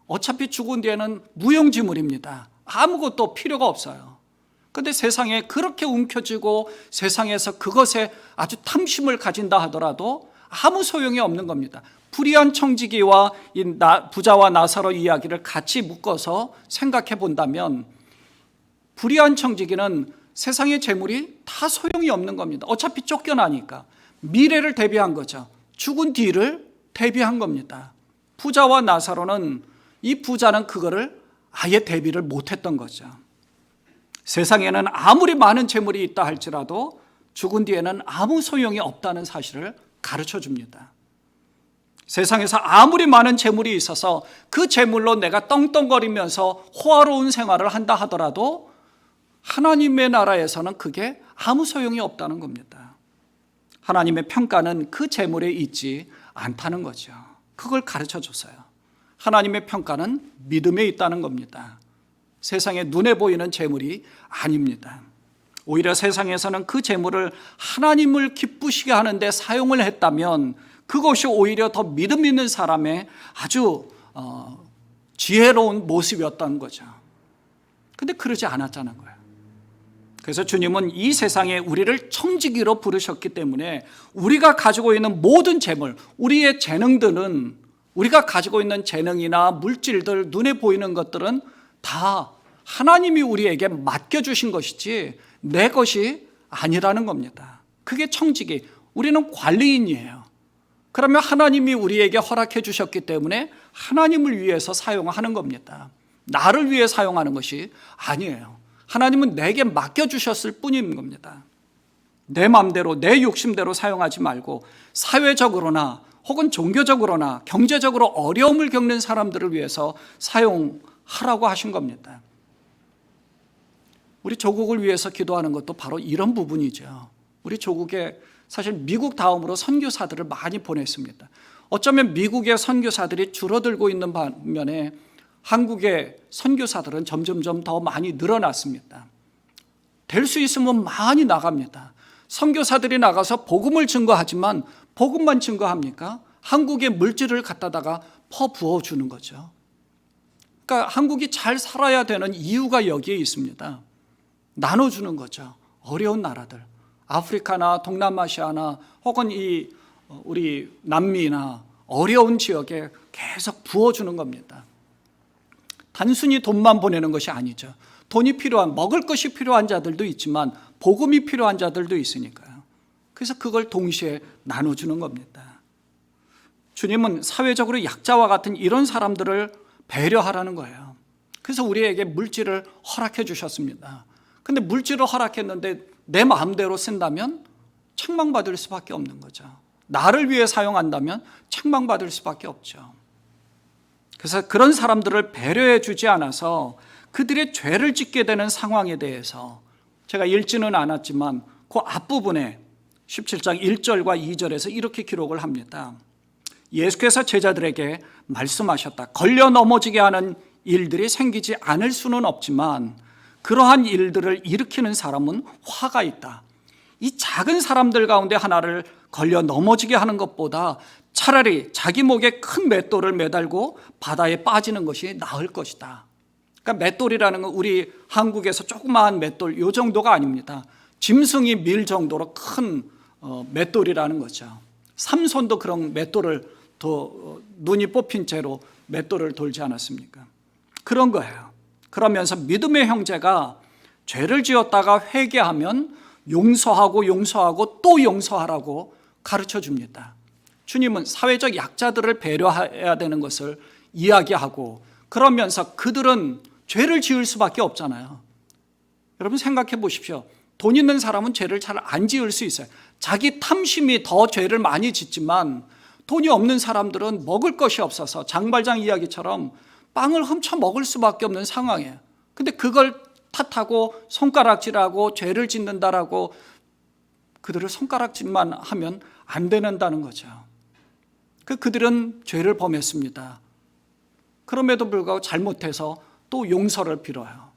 어차피 죽은 뒤에는 무용지물입니다. 아무것도 필요가 없어요. 그런데 세상에 그렇게 움켜쥐고 세상에서 그것에 아주 탐심을 가진다 하더라도 아무 소용이 없는 겁니다. 불의한 청지기와 이 부자와 나사로 이야기를 같이 묶어서 생각해 본다면, 불의한 청지기는 세상의 재물이 다 소용이 없는 겁니다. 어차피 쫓겨나니까. 미래를 대비한 거죠. 죽은 뒤를 대비한 겁니다. 부자와 나사로는, 이 부자는 그거를 아예 대비를 못했던 거죠. 세상에는 아무리 많은 재물이 있다 할지라도 죽은 뒤에는 아무 소용이 없다는 사실을 가르쳐 줍니다. 세상에서 아무리 많은 재물이 있어서 그 재물로 내가 떵떵거리면서 호화로운 생활을 한다 하더라도 하나님의 나라에서는 그게 아무 소용이 없다는 겁니다. 하나님의 평가는 그 재물에 있지 않다는 거죠. 그걸 가르쳐 줬어요. 하나님의 평가는 믿음에 있다는 겁니다. 세상에 눈에 보이는 재물이 아닙니다. 오히려 세상에서는 그 재물을 하나님을 기쁘시게 하는데 사용을 했다면 그것이 오히려 더 믿음 있는 사람의 아주 지혜로운 모습이었던 거죠. 근데 그러지 않았다는 거예요. 그래서 주님은 이 세상에 우리를 청지기로 부르셨기 때문에 우리가 가지고 있는 모든 재물, 우리의 재능들은, 우리가 가지고 있는 재능이나 물질들, 눈에 보이는 것들은 다 하나님이 우리에게 맡겨주신 것이지 내 것이 아니라는 겁니다. 그게 청지기, 우리는 관리인이에요. 그러면 하나님이 우리에게 허락해 주셨기 때문에 하나님을 위해서 사용하는 겁니다. 나를 위해 사용하는 것이 아니에요. 하나님은 내게 맡겨주셨을 뿐인 겁니다. 내 마음대로, 내 욕심대로 사용하지 말고 사회적으로나 혹은 종교적으로나 경제적으로 어려움을 겪는 사람들을 위해서 사용하라고 하신 겁니다. 우리 조국을 위해서 기도하는 것도 바로 이런 부분이죠. 우리 조국에 사실 미국 다음으로 선교사들을 많이 보냈습니다. 어쩌면 미국의 선교사들이 줄어들고 있는 반면에 한국의 선교사들은 점점점 더 많이 늘어났습니다. 될 수 있으면 많이 나갑니다. 선교사들이 나가서 복음을 증거하지만 복음만 증거합니까? 한국의 물질을 갖다다가 퍼부어주는 거죠. 그러니까 한국이 잘 살아야 되는 이유가 여기에 있습니다. 나눠주는 거죠. 어려운 나라들, 아프리카나 동남아시아나 혹은 우리 남미나 어려운 지역에 계속 부어주는 겁니다. 단순히 돈만 보내는 것이 아니죠. 돈이 필요한, 먹을 것이 필요한 자들도 있지만 복음이 필요한 자들도 있으니까요. 그래서 그걸 동시에 나눠주는 겁니다. 주님은 사회적으로 약자와 같은 이런 사람들을 배려하라는 거예요. 그래서 우리에게 물질을 허락해 주셨습니다. 근데 물질을 허락했는데 내 마음대로 쓴다면 책망받을 수밖에 없는 거죠. 나를 위해 사용한다면 책망받을 수밖에 없죠. 그래서 그런 사람들을 배려해 주지 않아서 그들의 죄를 짓게 되는 상황에 대해서 제가 읽지는 않았지만 그 앞부분에 17장 1절과 2절에서 이렇게 기록을 합니다. 예수께서 제자들에게 말씀하셨다. 걸려 넘어지게 하는 일들이 생기지 않을 수는 없지만 그러한 일들을 일으키는 사람은 화가 있다. 이 작은 사람들 가운데 하나를 걸려 넘어지게 하는 것보다 차라리 자기 목에 큰 맷돌을 매달고 바다에 빠지는 것이 나을 것이다. 그러니까 맷돌이라는 건 우리 한국에서 조그마한 맷돌 이 정도가 아닙니다. 짐승이 밀 정도로 큰 맷돌이라는 거죠. 삼손도 그런 맷돌을 눈이 뽑힌 채로 맷돌을 돌지 않았습니까? 그런 거예요. 그러면서 믿음의 형제가 죄를 지었다가 회개하면 용서하고 또 용서하라고 가르쳐 줍니다. 주님은 사회적 약자들을 배려해야 되는 것을 이야기하고 그러면서 그들은 죄를 지을 수밖에 없잖아요. 여러분 생각해 보십시오. 돈 있는 사람은 죄를 잘 안 지을 수 있어요. 자기 탐심이 더 죄를 많이 짓지만 돈이 없는 사람들은 먹을 것이 없어서 장발장 이야기처럼 빵을 훔쳐 먹을 수밖에 없는 상황이에요. 근데 그걸 탓하고 손가락질하고 죄를 짓는다라고 그들을 손가락질만 하면 안 되는다는 거죠. 그들은 죄를 범했습니다. 그럼에도 불구하고 잘못해서 또 용서를 빌어요.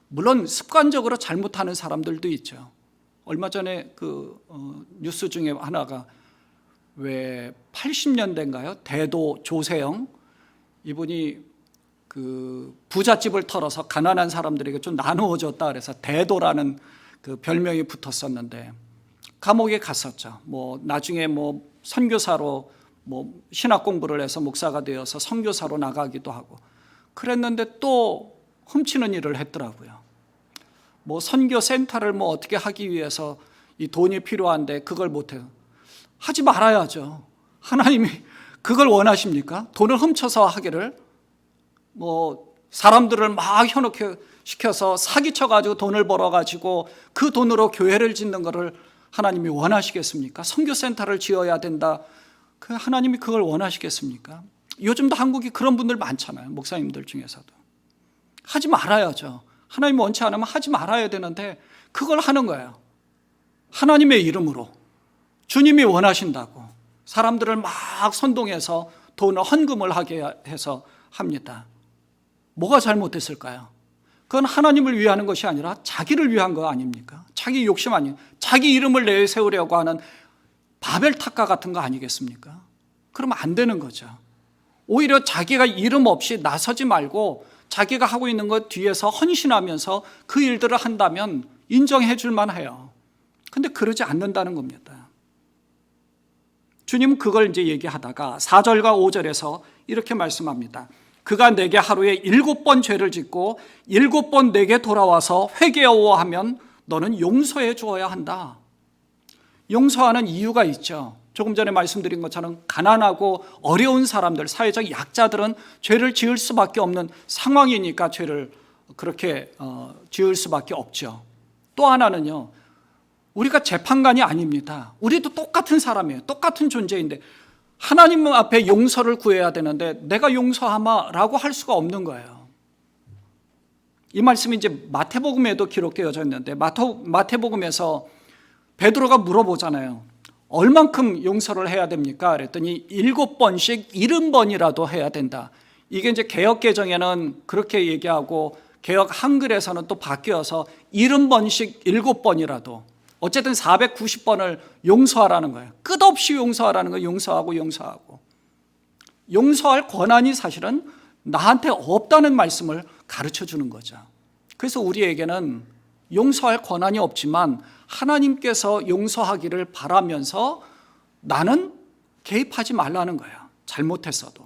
물론 습관적으로 잘못하는 사람들도 있죠. 얼마 전에 뉴스 중에 하나가 왜 80년대인가요? 대도 조세영 이분이 부잣집을 털어서 가난한 사람들에게 좀 나누어 줬다 그래서 대도라는 그 별명이 붙었었는데 감옥에 갔었죠. 나중에 선교사로 신학 공부를 해서 목사가 되어서 선교사로 나가기도 하고 그랬는데 또 훔치는 일을 했더라고요. 선교 센터를 어떻게 하기 위해서 이 돈이 필요한데 그걸 못해요. 하지 말아야죠. 하나님이 그걸 원하십니까? 돈을 훔쳐서 하기를 사람들을 막 현혹 시켜서 사기쳐가지고 돈을 벌어가지고 그 돈으로 교회를 짓는 것을 하나님이 원하시겠습니까? 선교센터를 지어야 된다. 하나님이 그걸 원하시겠습니까? 요즘도 한국이 그런 분들 많잖아요. 목사님들 중에서도. 하지 말아야죠. 하나님 원치 않으면 하지 말아야 되는데 그걸 하는 거예요. 하나님의 이름으로 주님이 원하신다고 사람들을 막 선동해서 돈을 헌금을 하게 해서 합니다. 뭐가 잘못됐을까요? 그건 하나님을 위하는 것이 아니라 자기를 위한 거 아닙니까? 자기 욕심 아니에요. 자기 이름을 내세우려고 하는 바벨탑과 같은 거 아니겠습니까? 그러면 안 되는 거죠. 오히려 자기가 이름 없이 나서지 말고 자기가 하고 있는 것 뒤에서 헌신하면서 그 일들을 한다면 인정해 줄 만해요. 근데 그러지 않는다는 겁니다. 주님은 그걸 이제 얘기하다가 4절과 5절에서 이렇게 말씀합니다. 그가 내게 하루에 7번 죄를 짓고 7번 내게 돌아와서 회개하오 하면 너는 용서해 주어야 한다. 용서하는 이유가 있죠. 조금 전에 말씀드린 것처럼 가난하고 어려운 사람들, 사회적 약자들은 죄를 지을 수밖에 없는 상황이니까 죄를 그렇게 지을 수밖에 없죠. 또 하나는요. 우리가 재판관이 아닙니다. 우리도 똑같은 사람이에요. 똑같은 존재인데 하나님 앞에 용서를 구해야 되는데 내가 용서하마라고 할 수가 없는 거예요. 이 말씀이 이제 마태복음에도 기록되어져 있는데 마태복음에서 베드로가 물어보잖아요. 얼만큼 용서를 해야 됩니까? 그랬더니 7번씩 70번이라도 해야 된다. 이게 이제 개역 개정에는 그렇게 얘기하고 개역 한글에서는 또 바뀌어서 70번씩 7번이라도 어쨌든 490번을 용서하라는 거예요. 끝없이 용서하라는 거예요. 용서하고 용서할 권한이 사실은 나한테 없다는 말씀을 가르쳐 주는 거죠. 그래서 우리에게는 용서할 권한이 없지만 하나님께서 용서하기를 바라면서 나는 개입하지 말라는 거예요. 잘못했어도.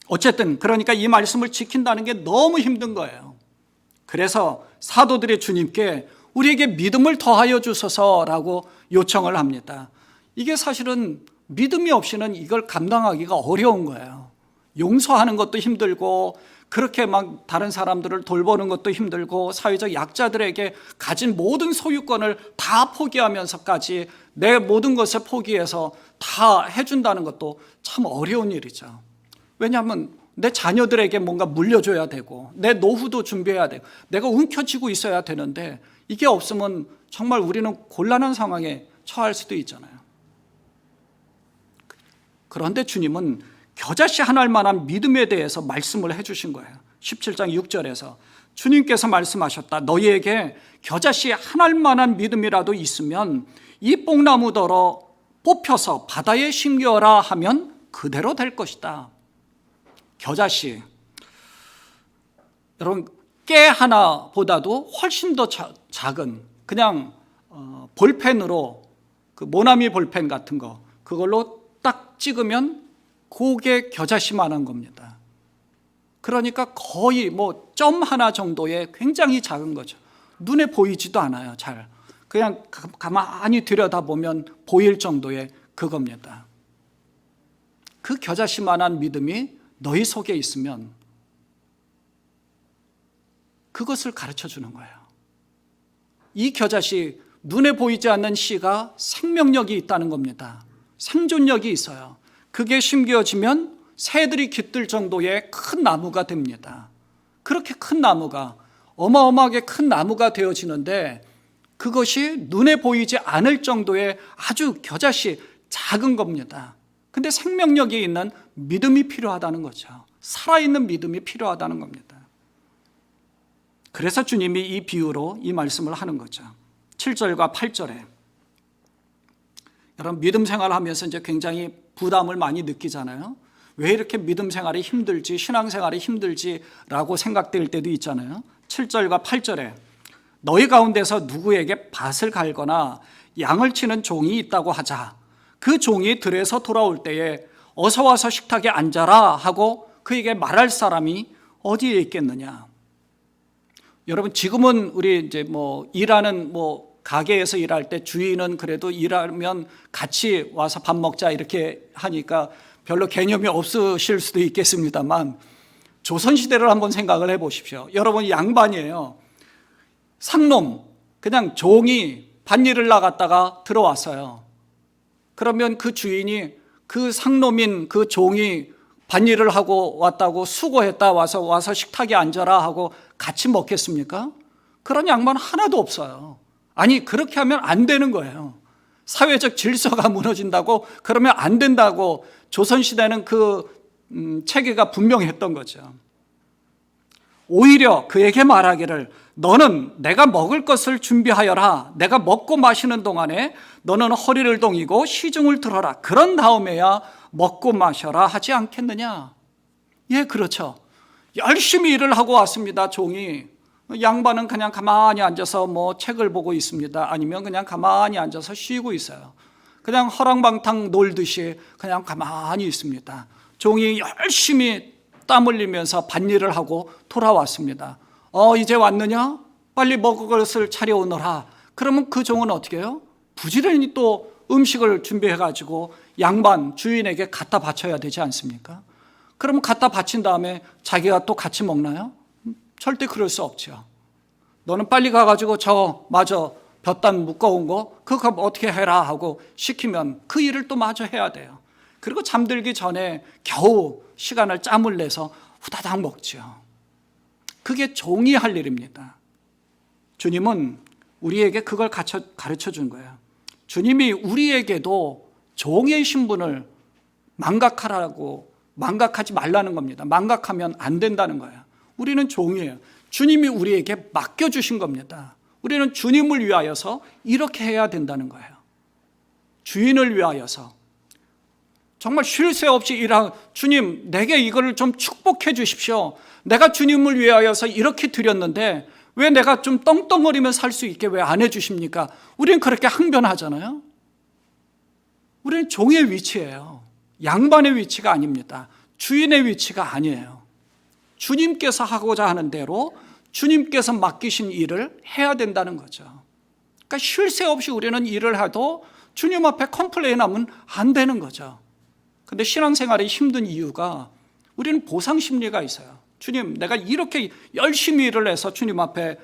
어쨌든 그러니까 이 말씀을 지킨다는 게 너무 힘든 거예요. 그래서 사도들의 주님께 우리에게 믿음을 더하여 주소서라고 요청을 합니다. 이게 사실은 믿음이 없이는 이걸 감당하기가 어려운 거예요. 용서하는 것도 힘들고 그렇게 막 다른 사람들을 돌보는 것도 힘들고 사회적 약자들에게 가진 모든 소유권을 다 포기하면서까지 내 모든 것을 포기해서 다 해준다는 것도 참 어려운 일이죠. 왜냐하면 내 자녀들에게 뭔가 물려줘야 되고 내 노후도 준비해야 되고 내가 움켜쥐고 있어야 되는데 이게 없으면 정말 우리는 곤란한 상황에 처할 수도 있잖아요. 그런데 주님은 겨자씨 하나일 만한 믿음에 대해서 말씀을 해주신 거예요. 17장 6절에서 주님께서 말씀하셨다. 너희에게 겨자씨 하나일 만한 믿음이라도 있으면 이 뽕나무더러 뽑혀서 바다에 심겨라 하면 그대로 될 것이다. 겨자씨, 여러분 깨 하나보다도 훨씬 더 작은 그냥 볼펜으로 그 모나미 볼펜 같은 거 그걸로 딱 찍으면 그게 겨자씨만한 겁니다. 그러니까 거의 뭐 점 하나 정도의 굉장히 작은 거죠. 눈에 보이지도 않아요. 잘 그냥 가만히 들여다보면 보일 정도의 그겁니다. 그 겨자씨만한 믿음이 너희 속에 있으면 그것을 가르쳐 주는 거예요. 이 겨자씨, 눈에 보이지 않는 씨가 생명력이 있다는 겁니다. 생존력이 있어요. 그게 심겨지면 새들이 깃들 정도의 큰 나무가 됩니다. 그렇게 큰 나무가 어마어마하게 큰 나무가 되어지는데 그것이 눈에 보이지 않을 정도의 아주 겨자씨 작은 겁니다. 근데 생명력이 있는 믿음이 필요하다는 거죠. 살아있는 믿음이 필요하다는 겁니다. 그래서 주님이 이 비유로 이 말씀을 하는 거죠. 7절과 8절에 여러분 믿음 생활하면서 이제 굉장히 부담을 많이 느끼잖아요. 왜 이렇게 믿음 생활이 힘들지, 신앙생활이 힘들지라고 생각될 때도 있잖아요. 7절과 8절에 너희 가운데서 누구에게 밭을 갈거나 양을 치는 종이 있다고 하자. 그 종이 들에서 돌아올 때에 어서 와서 식탁에 앉아라 하고 그에게 말할 사람이 어디에 있겠느냐. 여러분 지금은 우리 이제 뭐 일하는 뭐 가게에서 일할 때 주인은 그래도 일하면 같이 와서 밥 먹자 이렇게 하니까 별로 개념이 없으실 수도 있겠습니다만 조선시대를 한번 생각을 해보십시오. 여러분 양반이에요. 상놈 그냥 종이 밭일을 나갔다가 들어왔어요. 그러면 그 주인이 그 상놈인 그 종이 밭일을 하고 왔다고 수고했다 와서 식탁에 앉아라 하고 같이 먹겠습니까? 그런 양반 하나도 없어요. 아니 그렇게 하면 안 되는 거예요. 사회적 질서가 무너진다고 그러면 안 된다고 조선시대는 그 체계가 분명했던 거죠. 오히려 그에게 말하기를 너는 내가 먹을 것을 준비하여라. 내가 먹고 마시는 동안에 너는 허리를 동이고 시중을 들어라. 그런 다음에야 먹고 마셔라 하지 않겠느냐. 예, 그렇죠. 열심히 일을 하고 왔습니다. 종이. 양반은 그냥 가만히 앉아서 뭐 책을 보고 있습니다. 아니면 그냥 가만히 앉아서 쉬고 있어요. 그냥 허랑방탕 놀듯이 그냥 가만히 있습니다. 종이 열심히 땀 흘리면서 밭일을 하고 돌아왔습니다. 이제 왔느냐? 빨리 먹을 것을 차려오너라. 그러면 그 종은 어떻게 해요? 부지런히 또 음식을 준비해가지고 양반 주인에게 갖다 바쳐야 되지 않습니까? 그러면 갖다 바친 다음에 자기가 또 같이 먹나요? 절대 그럴 수 없죠. 너는 빨리 가가지고 마저 볕단 묶어온 거 그거 어떻게 해라 하고 시키면 그 일을 또 마저 해야 돼요. 그리고 잠들기 전에 겨우 시간을 짬을 내서 후다닥 먹죠. 그게 종이 할 일입니다. 주님은 우리에게 그걸 가르쳐 준 거예요. 주님이 우리에게도 종의 신분을 망각하라고 망각하지 말라는 겁니다. 망각하면 안 된다는 거예요. 우리는 종이에요. 주님이 우리에게 맡겨주신 겁니다. 우리는 주님을 위하여서 이렇게 해야 된다는 거예요. 주인을 위하여서 정말 쉴 새 없이 일하는, 주님 내게 이거를 좀 축복해 주십시오. 내가 주님을 위하여서 이렇게 드렸는데 왜 내가 좀 떵떵거리며 살 수 있게 왜 안 해주십니까? 우리는 그렇게 항변하잖아요. 우리는 종의 위치예요. 양반의 위치가 아닙니다. 주인의 위치가 아니에요. 주님께서 하고자 하는 대로 주님께서 맡기신 일을 해야 된다는 거죠. 그러니까 쉴 새 없이 우리는 일을 해도 주님 앞에 컴플레인하면 안 되는 거죠. 근데 신앙생활이 힘든 이유가 우리는 보상 심리가 있어요. 주님, 내가 이렇게 열심히 일을 해서 주님 앞에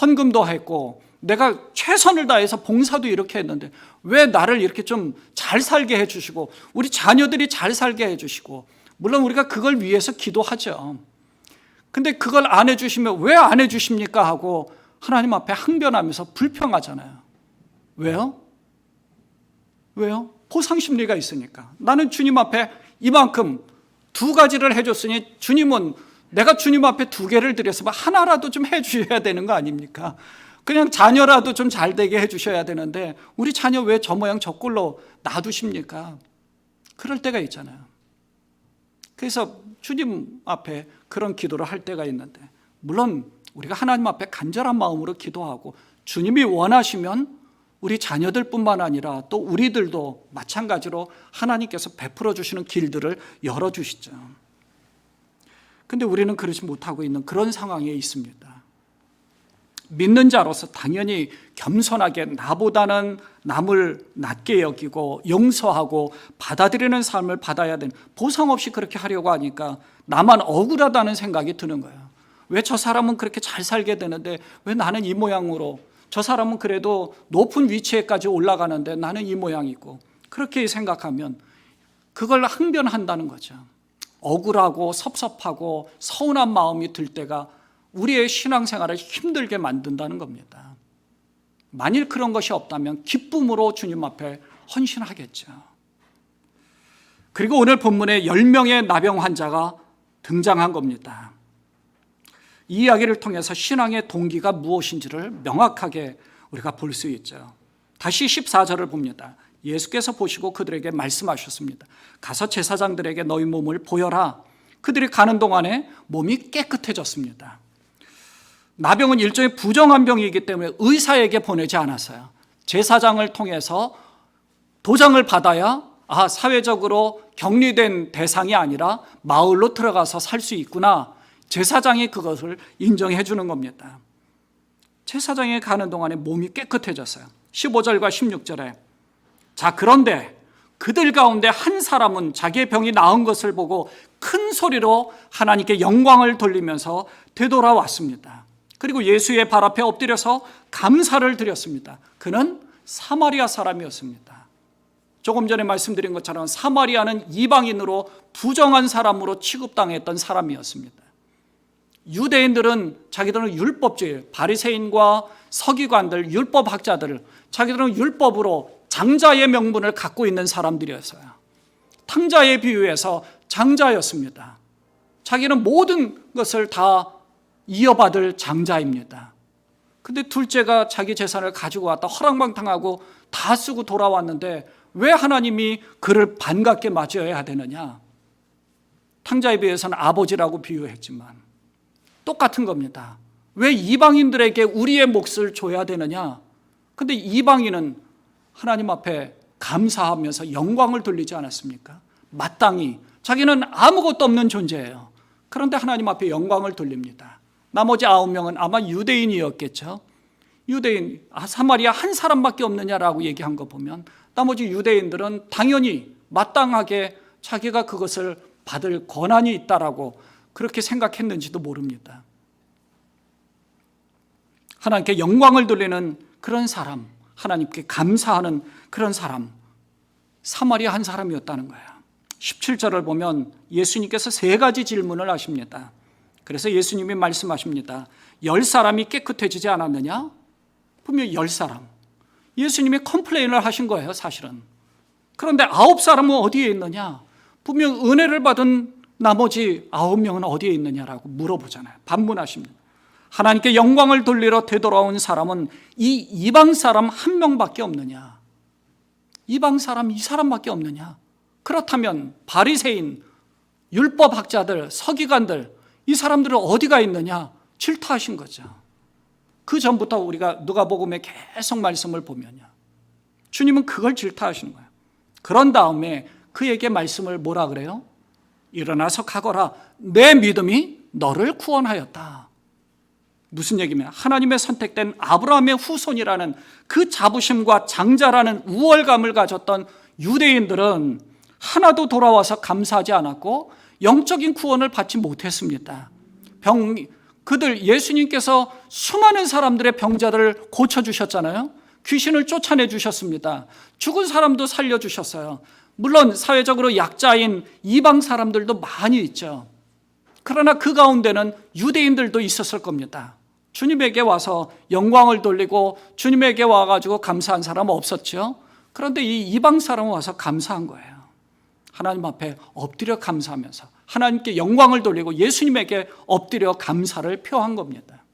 헌금도 했고 내가 최선을 다해서 봉사도 이렇게 했는데 왜 나를 이렇게 좀 잘 살게 해주시고 우리 자녀들이 잘 살게 해주시고, 물론 우리가 그걸 위해서 기도하죠. 근데 그걸 안 해주시면 왜 안 해주십니까 하고 하나님 앞에 항변하면서 불평하잖아요. 왜요? 왜요? 보상 심리가 있으니까. 나는 주님 앞에 이만큼 2가지를 해줬으니 주님은 내가 주님 앞에 2개를 드렸으면 하나라도 좀 해주셔야 되는 거 아닙니까? 그냥 자녀라도 좀 잘 되게 해주셔야 되는데 우리 자녀 왜 저 모양 저 꼴로 놔두십니까? 그럴 때가 있잖아요. 그래서 주님 앞에 그런 기도를 할 때가 있는데, 물론 우리가 하나님 앞에 간절한 마음으로 기도하고 주님이 원하시면 우리 자녀들뿐만 아니라 또 우리들도 마찬가지로 하나님께서 베풀어 주시는 길들을 열어주시죠. 근데 우리는 그러지 못하고 있는 그런 상황에 있습니다. 믿는 자로서 당연히 겸손하게 나보다는 남을 낮게 여기고 용서하고 받아들이는 삶을 받아야 되는, 보상 없이 그렇게 하려고 하니까 나만 억울하다는 생각이 드는 거예요. 왜 저 사람은 그렇게 잘 살게 되는데 왜 나는 이 모양으로, 저 사람은 그래도 높은 위치에까지 올라가는데 나는 이 모양이고, 그렇게 생각하면 그걸 항변한다는 거죠. 억울하고 섭섭하고 서운한 마음이 들 때가 우리의 신앙생활을 힘들게 만든다는 겁니다. 만일 그런 것이 없다면 기쁨으로 주님 앞에 헌신하겠죠. 그리고 오늘 본문에 10명의 나병 환자가 등장한 겁니다. 이 이야기를 통해서 신앙의 동기가 무엇인지를 명확하게 우리가 볼 수 있죠. 다시 14절을 봅니다. 예수께서 보시고 그들에게 말씀하셨습니다. 가서 제사장들에게 너희 몸을 보여라. 그들이 가는 동안에 몸이 깨끗해졌습니다. 나병은 일종의 부정한 병이기 때문에 의사에게 보내지 않았어요. 제사장을 통해서 도장을 받아야 사회적으로 격리된 대상이 아니라 마을로 들어가서 살 수 있구나. 제사장이 그것을 인정해 주는 겁니다. 제사장에 가는 동안에 몸이 깨끗해졌어요. 15절과 16절에 자, 그런데 그들 가운데 한 사람은 자기의 병이 나은 것을 보고 큰 소리로 하나님께 영광을 돌리면서 되돌아왔습니다. 그리고 예수의 발 앞에 엎드려서 감사를 드렸습니다. 그는 사마리아 사람이었습니다. 조금 전에 말씀드린 것처럼 사마리아는 이방인으로 부정한 사람으로 취급당했던 사람이었습니다. 유대인들은 자기들은 율법주의, 바리새인과 서기관들, 율법학자들, 자기들은 율법으로 장자의 명분을 갖고 있는 사람들이었어요. 탕자에 비유해서 장자였습니다. 자기는 모든 것을 다 이어받을 장자입니다. 근데 둘째가 자기 재산을 가지고 왔다 허랑방탕하고 다 쓰고 돌아왔는데 왜 하나님이 그를 반갑게 맞이해야 되느냐? 탕자에 비해서는 아버지라고 비유했지만 똑같은 겁니다. 왜 이방인들에게 우리의 몫을 줘야 되느냐? 근데 이방인은 하나님 앞에 감사하면서 영광을 돌리지 않았습니까? 마땅히 자기는 아무것도 없는 존재예요. 그런데 하나님 앞에 영광을 돌립니다. 나머지 9명은 아마 유대인이었겠죠. 유대인, 사마리아 한 사람밖에 없느냐라고 얘기한 거 보면 나머지 유대인들은 당연히 마땅하게 자기가 그것을 받을 권한이 있다라고 그렇게 생각했는지도 모릅니다. 하나님께 영광을 돌리는 그런 사람, 하나님께 감사하는 그런 사람, 사마리아 한 사람이었다는 거예요. 17절을 보면 예수님께서 3가지 질문을 하십니다. 그래서 예수님이 말씀하십니다. 10사람이 깨끗해지지 않았느냐? 분명히 10사람. 예수님이 컴플레인을 하신 거예요, 사실은. 그런데 9사람은 어디에 있느냐? 분명 은혜를 받은 나머지 9명은 어디에 있느냐라고 물어보잖아요. 반문하십니다. 하나님께 영광을 돌리러 되돌아온 사람은 이 이방 사람 한 명밖에 없느냐? 이방 사람 이 사람밖에 없느냐? 그렇다면 바리새인, 율법학자들, 서기관들 이 사람들은 어디가 있느냐? 질타하신 거죠. 그 전부터 우리가 누가복음에 계속 말씀을 보면요, 주님은 그걸 질타하시는 거예요. 그런 다음에 그에게 말씀을 뭐라 그래요? 일어나서 가거라. 내 믿음이 너를 구원하였다. 무슨 얘기면 하나님의 선택된 아브라함의 후손이라는 그 자부심과 장자라는 우월감을 가졌던 유대인들은 하나도 돌아와서 감사하지 않았고 영적인 구원을 받지 못했습니다. 그들 예수님께서 수많은 사람들의 병자들을 고쳐주셨잖아요. 귀신을 쫓아내 주셨습니다. 죽은 사람도 살려주셨어요. 물론 사회적으로 약자인 이방 사람들도 많이 있죠. 그러나 그 가운데는 유대인들도 있었을 겁니다. 주님에게 와서 영광을 돌리고 주님에게 와가지고 감사한 사람은 없었죠. 그런데 이 이방 사람은 와서 감사한 거예요. 하나님 앞에 엎드려 감사하면서 하나님께 영광을 돌리고 예수님에게 엎드려 감사를 표한 겁니다.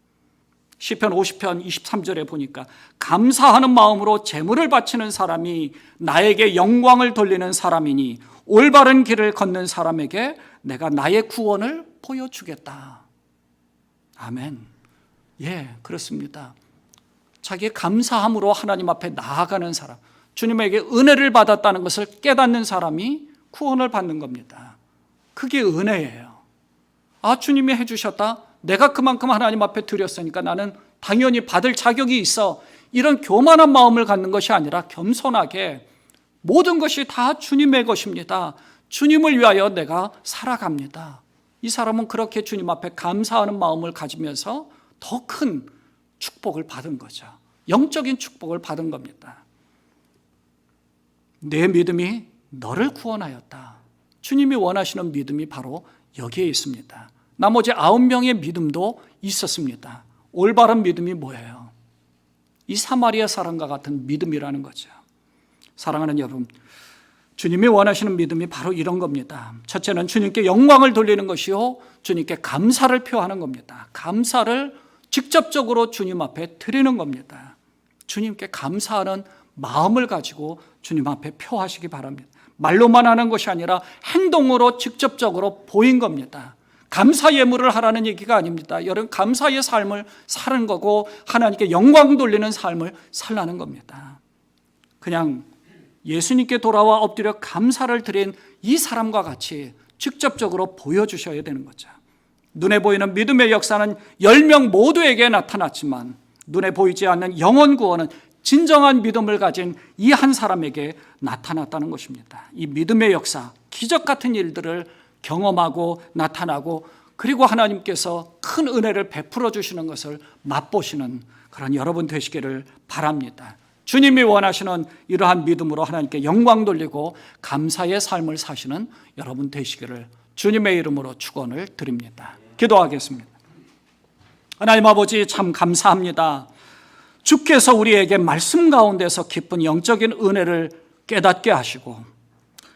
시편 50편 23절에 보니까 감사하는 마음으로 제물을 바치는 사람이 나에게 영광을 돌리는 사람이니 올바른 길을 걷는 사람에게 내가 나의 구원을 보여주겠다. 아멘. 예, 그렇습니다. 자기의 감사함으로 하나님 앞에 나아가는 사람, 주님에게 은혜를 받았다는 것을 깨닫는 사람이 구원을 받는 겁니다. 그게 은혜예요. 아, 주님이 해주셨다. 내가 그만큼 하나님 앞에 드렸으니까 나는 당연히 받을 자격이 있어. 이런 교만한 마음을 갖는 것이 아니라 겸손하게 모든 것이 다 주님의 것입니다. 주님을 위하여 내가 살아갑니다. 이 사람은 그렇게 주님 앞에 감사하는 마음을 가지면서 더 큰 축복을 받은 거죠. 영적인 축복을 받은 겁니다. 내 믿음이 너를 구원하였다. 주님이 원하시는 믿음이 바로 여기에 있습니다. 나머지 9명의 믿음도 있었습니다. 올바른 믿음이 뭐예요? 이 사마리아 사람과 같은 믿음이라는 거죠. 사랑하는 여러분, 주님이 원하시는 믿음이 바로 이런 겁니다. 첫째는 주님께 영광을 돌리는 것이요, 주님께 감사를 표하는 겁니다. 감사를 직접적으로 주님 앞에 드리는 겁니다. 주님께 감사하는 마음을 가지고 주님 앞에 표하시기 바랍니다. 말로만 하는 것이 아니라 행동으로 직접적으로 보인 겁니다. 감사 예물을 하라는 얘기가 아닙니다. 여러분, 감사의 삶을 사는 거고 하나님께 영광 돌리는 삶을 살라는 겁니다. 그냥 예수님께 돌아와 엎드려 감사를 드린 이 사람과 같이 직접적으로 보여주셔야 되는 거죠. 눈에 보이는 믿음의 역사는 10명 모두에게 나타났지만 눈에 보이지 않는 영혼 구원은 진정한 믿음을 가진 이 한 사람에게 나타났다는 것입니다. 이 믿음의 역사, 기적 같은 일들을 경험하고 나타나고 그리고 하나님께서 큰 은혜를 베풀어 주시는 것을 맛보시는 그런 여러분 되시기를 바랍니다. 주님이 원하시는 이러한 믿음으로 하나님께 영광 돌리고 감사의 삶을 사시는 여러분 되시기를 주님의 이름으로 축원을 드립니다. 기도하겠습니다. 하나님 아버지, 참 감사합니다. 주께서 우리에게 말씀 가운데서 깊은 영적인 은혜를 깨닫게 하시고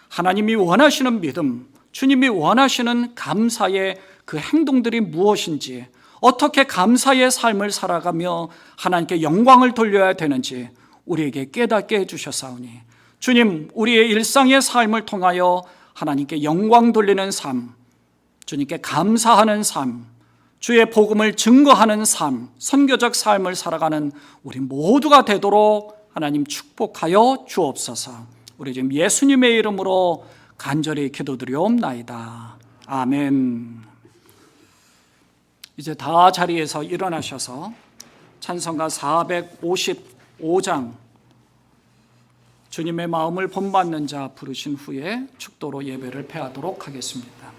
하나님이 원하시는 믿음, 주님이 원하시는 감사의 그 행동들이 무엇인지, 어떻게 감사의 삶을 살아가며 하나님께 영광을 돌려야 되는지 우리에게 깨닫게 해주셨사오니 주님, 우리의 일상의 삶을 통하여 하나님께 영광 돌리는 삶, 주님께 감사하는 삶, 주의 복음을 증거하는 삶, 선교적 삶을 살아가는 우리 모두가 되도록 하나님 축복하여 주옵소서. 우리 지금 예수님의 이름으로 간절히 기도드리옵나이다. 아멘. 이제 다 자리에서 일어나셔서 찬송가 455장 주님의 마음을 본받는 자 부르신 후에 축도로 예배를 폐하도록 하겠습니다.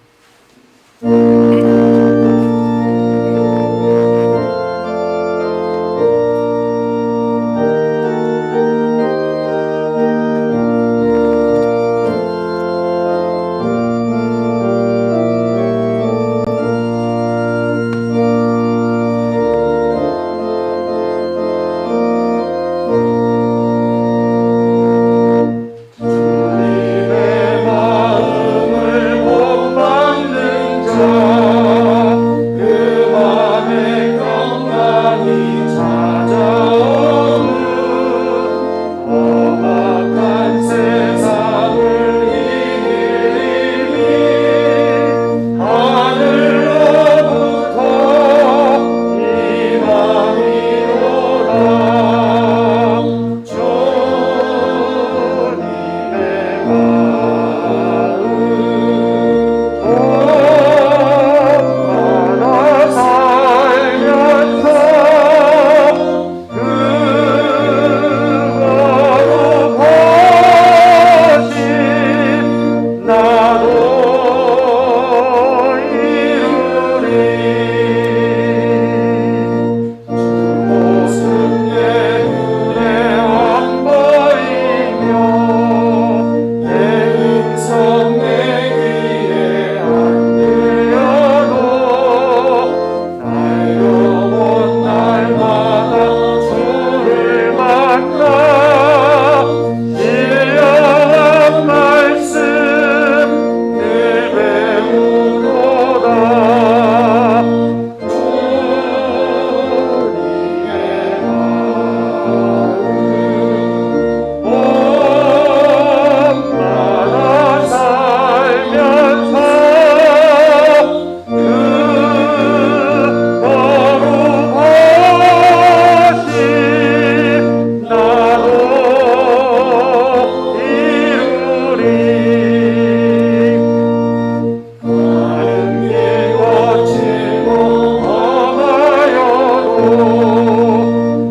주님의 마음을 본받는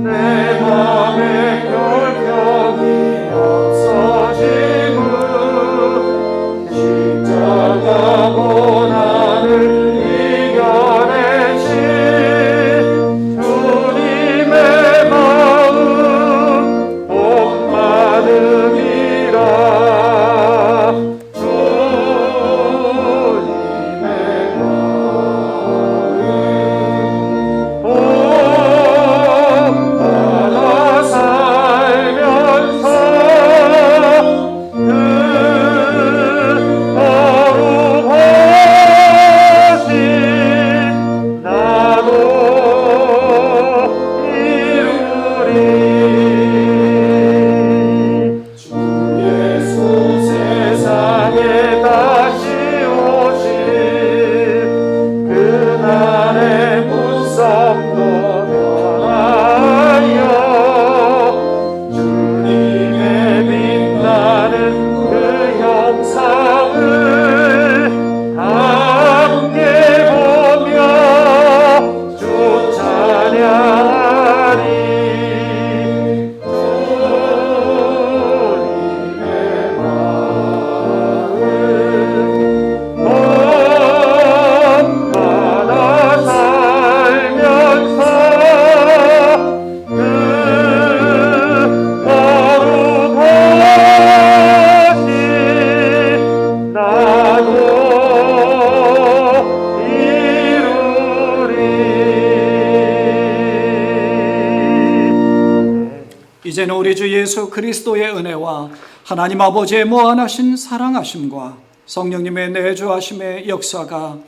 내 맘에 결평이 없어짐은 십자가고 나를 이겨내신 주님의 마음 복 받음이라. 주님의 마음 복 받아 살면서 그 거룩하신 나도 이루리. 주 예수 세상에 다시 오실 그날의 무섭도 변하여 주님의 빛나는 그 형상을 함께 보며 주 찬양하리. 주님의 마음 복 받아 살면서 그 거룩하신 나도 이루리. 이제는 우리 주 예수 그리스도의 은혜와 하나님 아버지의 무한하신 사랑하심과 성령님의 내주하심의 역사가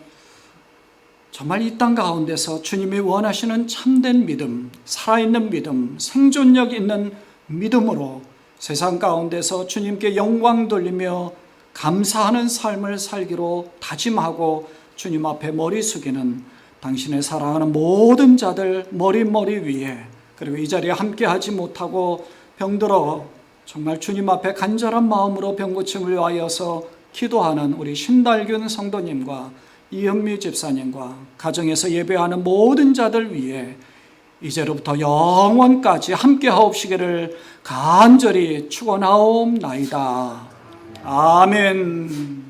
정말 이 땅 가운데서 주님이 원하시는 참된 믿음, 살아있는 믿음, 생존력 있는 믿음으로 세상 가운데서 주님께 영광 돌리며 감사하는 삶을 살기로 다짐하고 주님 앞에 머리 숙이는 당신의 사랑하는 모든 자들 머리 위에, 그리고 이 자리에 함께하지 못하고 병들어 정말 주님 앞에 간절한 마음으로 병고침을 위하여서 기도하는 우리 신달균 성도님과 이현미 집사님과 가정에서 예배하는 모든 자들 위해 이제로부터 영원까지 함께하옵시기를 간절히 축원하옵나이다. 아멘.